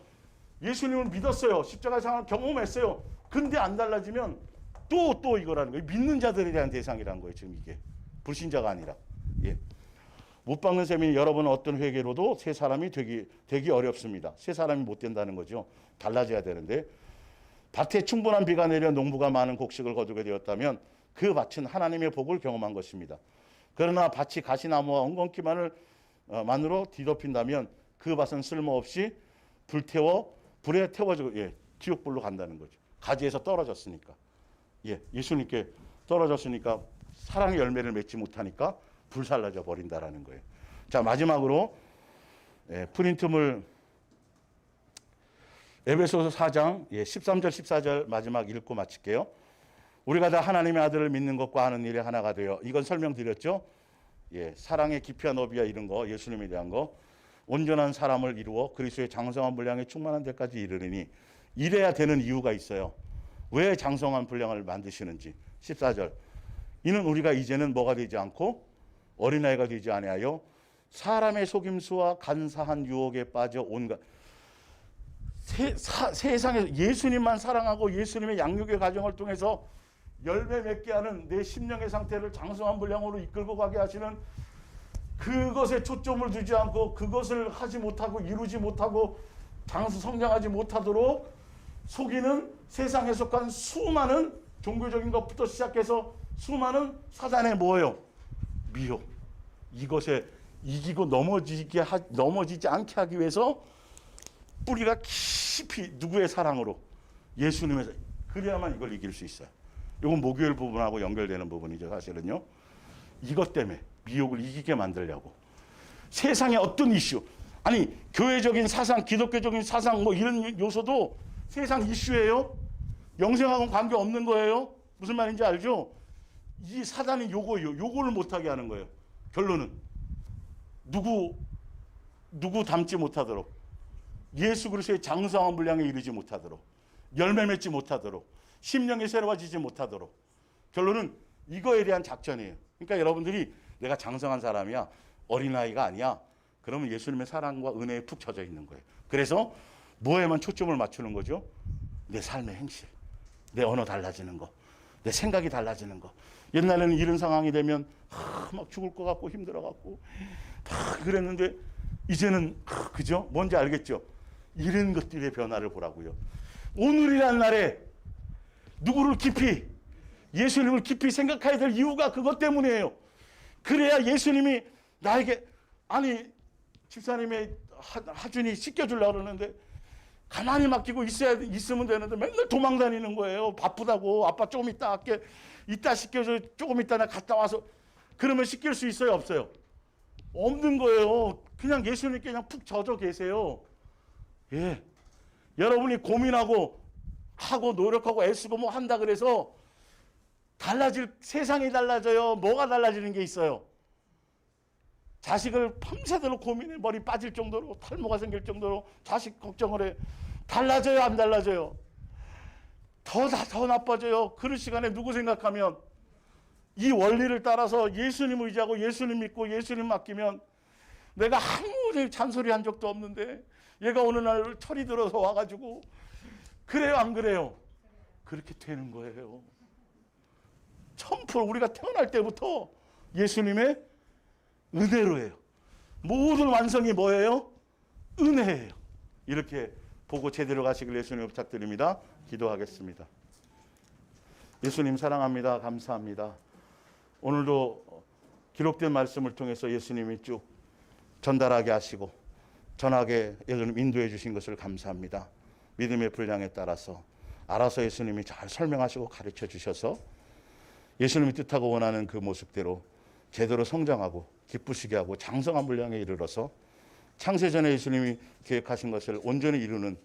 Speaker 1: 예수님을 믿었어요. 십자가의 상을 경험했어요. 근데 안 달라지면 또 이거라는 거예요. 믿는 자들에 대한 대상이라는 거예요. 지금 이게. 불신자가 아니라. 못 박는 셈이 여러분은 어떤 회개로도 새 사람이 되기 어렵습니다. 새 사람이 못 된다는 거죠. 달라져야 되는데, 밭에 충분한 비가 내려 농부가 많은 곡식을 거두게 되었다면 그 밭은 하나님의 복을 경험한 것입니다. 그러나 밭이 가시나무와 엉겅퀴만으로 뒤덮인다면 그 밭은 쓸모없이 불에 태워지고 지옥불로 간다는 거죠. 가지에서 떨어졌으니까. 예수님께 떨어졌으니까 사랑의 열매를 맺지 못하니까 불살라져 버린다라는 거예요. 자, 마지막으로 프린트물 에베소서 4장 13절 14절 마지막 읽고 마칠게요. 우리가 다 하나님의 아들을 믿는 것과 하는 일에 하나가 되어, 이건 설명드렸죠. 사랑의 깊이와 너비와 이런 거, 예수님에 대한 거, 온전한 사람을 이루어 그리스도의 장성한 분량에 충만한 데까지 이르리니, 이래야 되는 이유가 있어요. 왜 장성한 분량을 만드시는지. 14절. 이는 우리가 이제는 뭐가 되지 않고 어린아이가 되지 아니하여 사람의 속임수와 간사한 유혹에 빠져 온갖 세상에서 예수님만 사랑하고 예수님의 양육의 과정을 통해서 열매 맺게 하는 내 심령의 상태를 장성한 분량으로 이끌고 가게 하시는 그것에 초점을 두지 않고 그것을 하지 못하고 이루지 못하고 성장하지 못하도록 속이는 세상에 속한 수많은 종교적인 것부터 시작해서 수많은 사단의 뭐예요? 미혹. 이것에 이기고 넘어지지 않게 하기 위해서 뿌리가 깊이 누구의 사랑으로, 예수님의, 그래야만 이걸 이길 수 있어요. 이건 목요일 부분하고 연결되는 부분이죠. 사실은요. 이것 때문에 미혹을 이기게 만들려고. 세상의 어떤 이슈, 아니 교회적인 사상, 기독교적인 사상 뭐 이런 요소도 세상 이슈예요. 영생하고는 관계없는 거예요. 무슨 말인지 알죠? 이 사단이 요거를 못하게 하는 거예요. 결론은 누구 닮지 못하도록, 예수 그리스도의 장성한 분량에 이르지 못하도록, 열매 맺지 못하도록, 심령이 새로워지지 못하도록. 결론은 이거에 대한 작전이에요. 그러니까 여러분들이 내가 장성한 사람이야, 어린아이가 아니야, 그러면 예수님의 사랑과 은혜에 푹 젖어 있는 거예요. 그래서 뭐에만 초점을 맞추는 거죠? 내 삶의 행실, 내 언어 달라지는 거, 내 생각이 달라지는 거. 옛날에는 이런 상황이 되면 막 죽을 것 같고 힘들어 갖고 막 그랬는데, 이제는 그죠? 뭔지 알겠죠? 이런 것들의 변화를 보라고요. 오늘이란 날에 누구를 깊이, 예수님을 깊이 생각해야 될 이유가 그것 때문이에요. 그래야 예수님이 나에게, 아니 집사님의 하준이 씻겨주려고 그러는데 가만히 맡기고 있으면 되는데 맨날 도망다니는 거예요. 바쁘다고. 아빠 조금 이따 할게. 이따 씻겨줘. 조금 이따 나 갔다 와서. 그러면 씻길 수 있어요? 없어요? 없는 거예요. 그냥 예수님께 그냥 푹 젖어 계세요. 예. 여러분이 고민하고 하고 노력하고 애쓰고 뭐 한다 그래서 세상이 달라져요? 뭐가 달라지는 게 있어요? 자식을 밤새도록 고민해. 머리 빠질 정도로, 탈모가 생길 정도로 자식 걱정을 해. 달라져요? 안 달라져요? 더 나빠져요. 그럴 시간에 누구 생각하면, 이 원리를 따라서 예수님 의지하고 예수님 믿고 예수님 맡기면, 내가 아무리 잔소리 한 적도 없는데 얘가 어느 날 철이 들어서 와가지고, 그래요 안 그래요? 그렇게 되는 거예요. 1000% 우리가 태어날 때부터 예수님의 은혜로 해요. 모든 완성이 뭐예요? 은혜예요. 이렇게 보고 제대로 가시길 예수님 부탁드립니다. 기도하겠습니다. 예수님 사랑합니다. 감사합니다. 오늘도 기록된 말씀을 통해서 예수님이 쭉 전달하게 하시고 전하게 예수님 인도해 주신 것을 감사합니다. 믿음의 분량에 따라서 알아서 예수님이 잘 설명하시고 가르쳐 주셔서 예수님이 뜻하고 원하는 그 모습대로 제대로 성장하고 기쁘시게 하고 장성한 분량에 이르러서 창세전에 예수님이 계획하신 것을 온전히 이루는,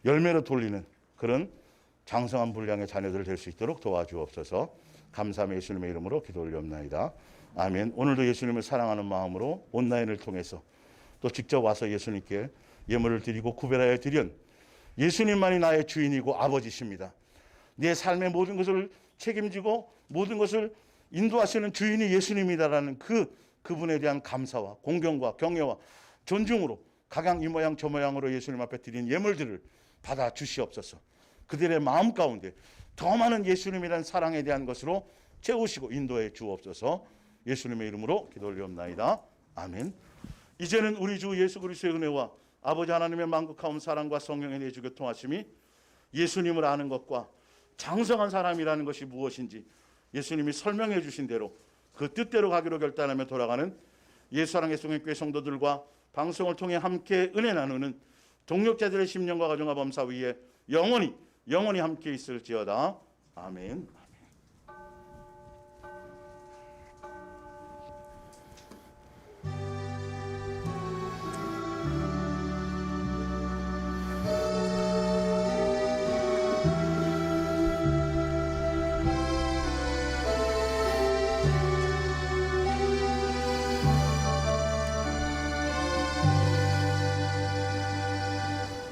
Speaker 1: 열매로 돌리는 그런 장성한 분량의 자녀들 될 수 있도록 도와주옵소서. 감사하며 예수님의 이름으로 기도 올리옵나이다. 아멘. 오늘도 예수님을 사랑하는 마음으로 온라인을 통해서 또 직접 와서 예수님께 예물을 드리고 구별하여 드린 예수님만이 나의 주인이고 아버지십니다. 내 삶의 모든 것을 책임지고 모든 것을 인도하시는 주인이 예수님이다라는 그분에 대한 감사와 공경과 경외와 존중으로 각양 이 모양 저 모양으로 예수님 앞에 드린 예물들을 받아 주시옵소서. 그들의 마음 가운데 더 많은 예수님이라는 사랑에 대한 것으로 채우시고 인도해 주옵소서. 예수님의 이름으로 기도 올리옵나이다. 아멘. 이제는 우리 주 예수 그리스도의 은혜와 아버지 하나님의 만극하온 사랑과 성령의 내주 교통하심이 예수님을 아는 것과 장성한 사람이라는 것이 무엇인지 예수님이 설명해 주신 대로 그 뜻대로 가기로 결단하며 돌아가는 예수사랑의 성령교회 성도들과 방송을 통해 함께 은혜 나누는 동력자들의 심령과 가정과 범사 위에 영원히 함께 있을지어다. 아멘.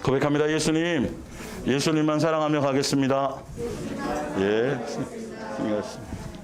Speaker 1: 고백합니다. 예수님만 사랑하며 가겠습니다. 예, 고맙습니다.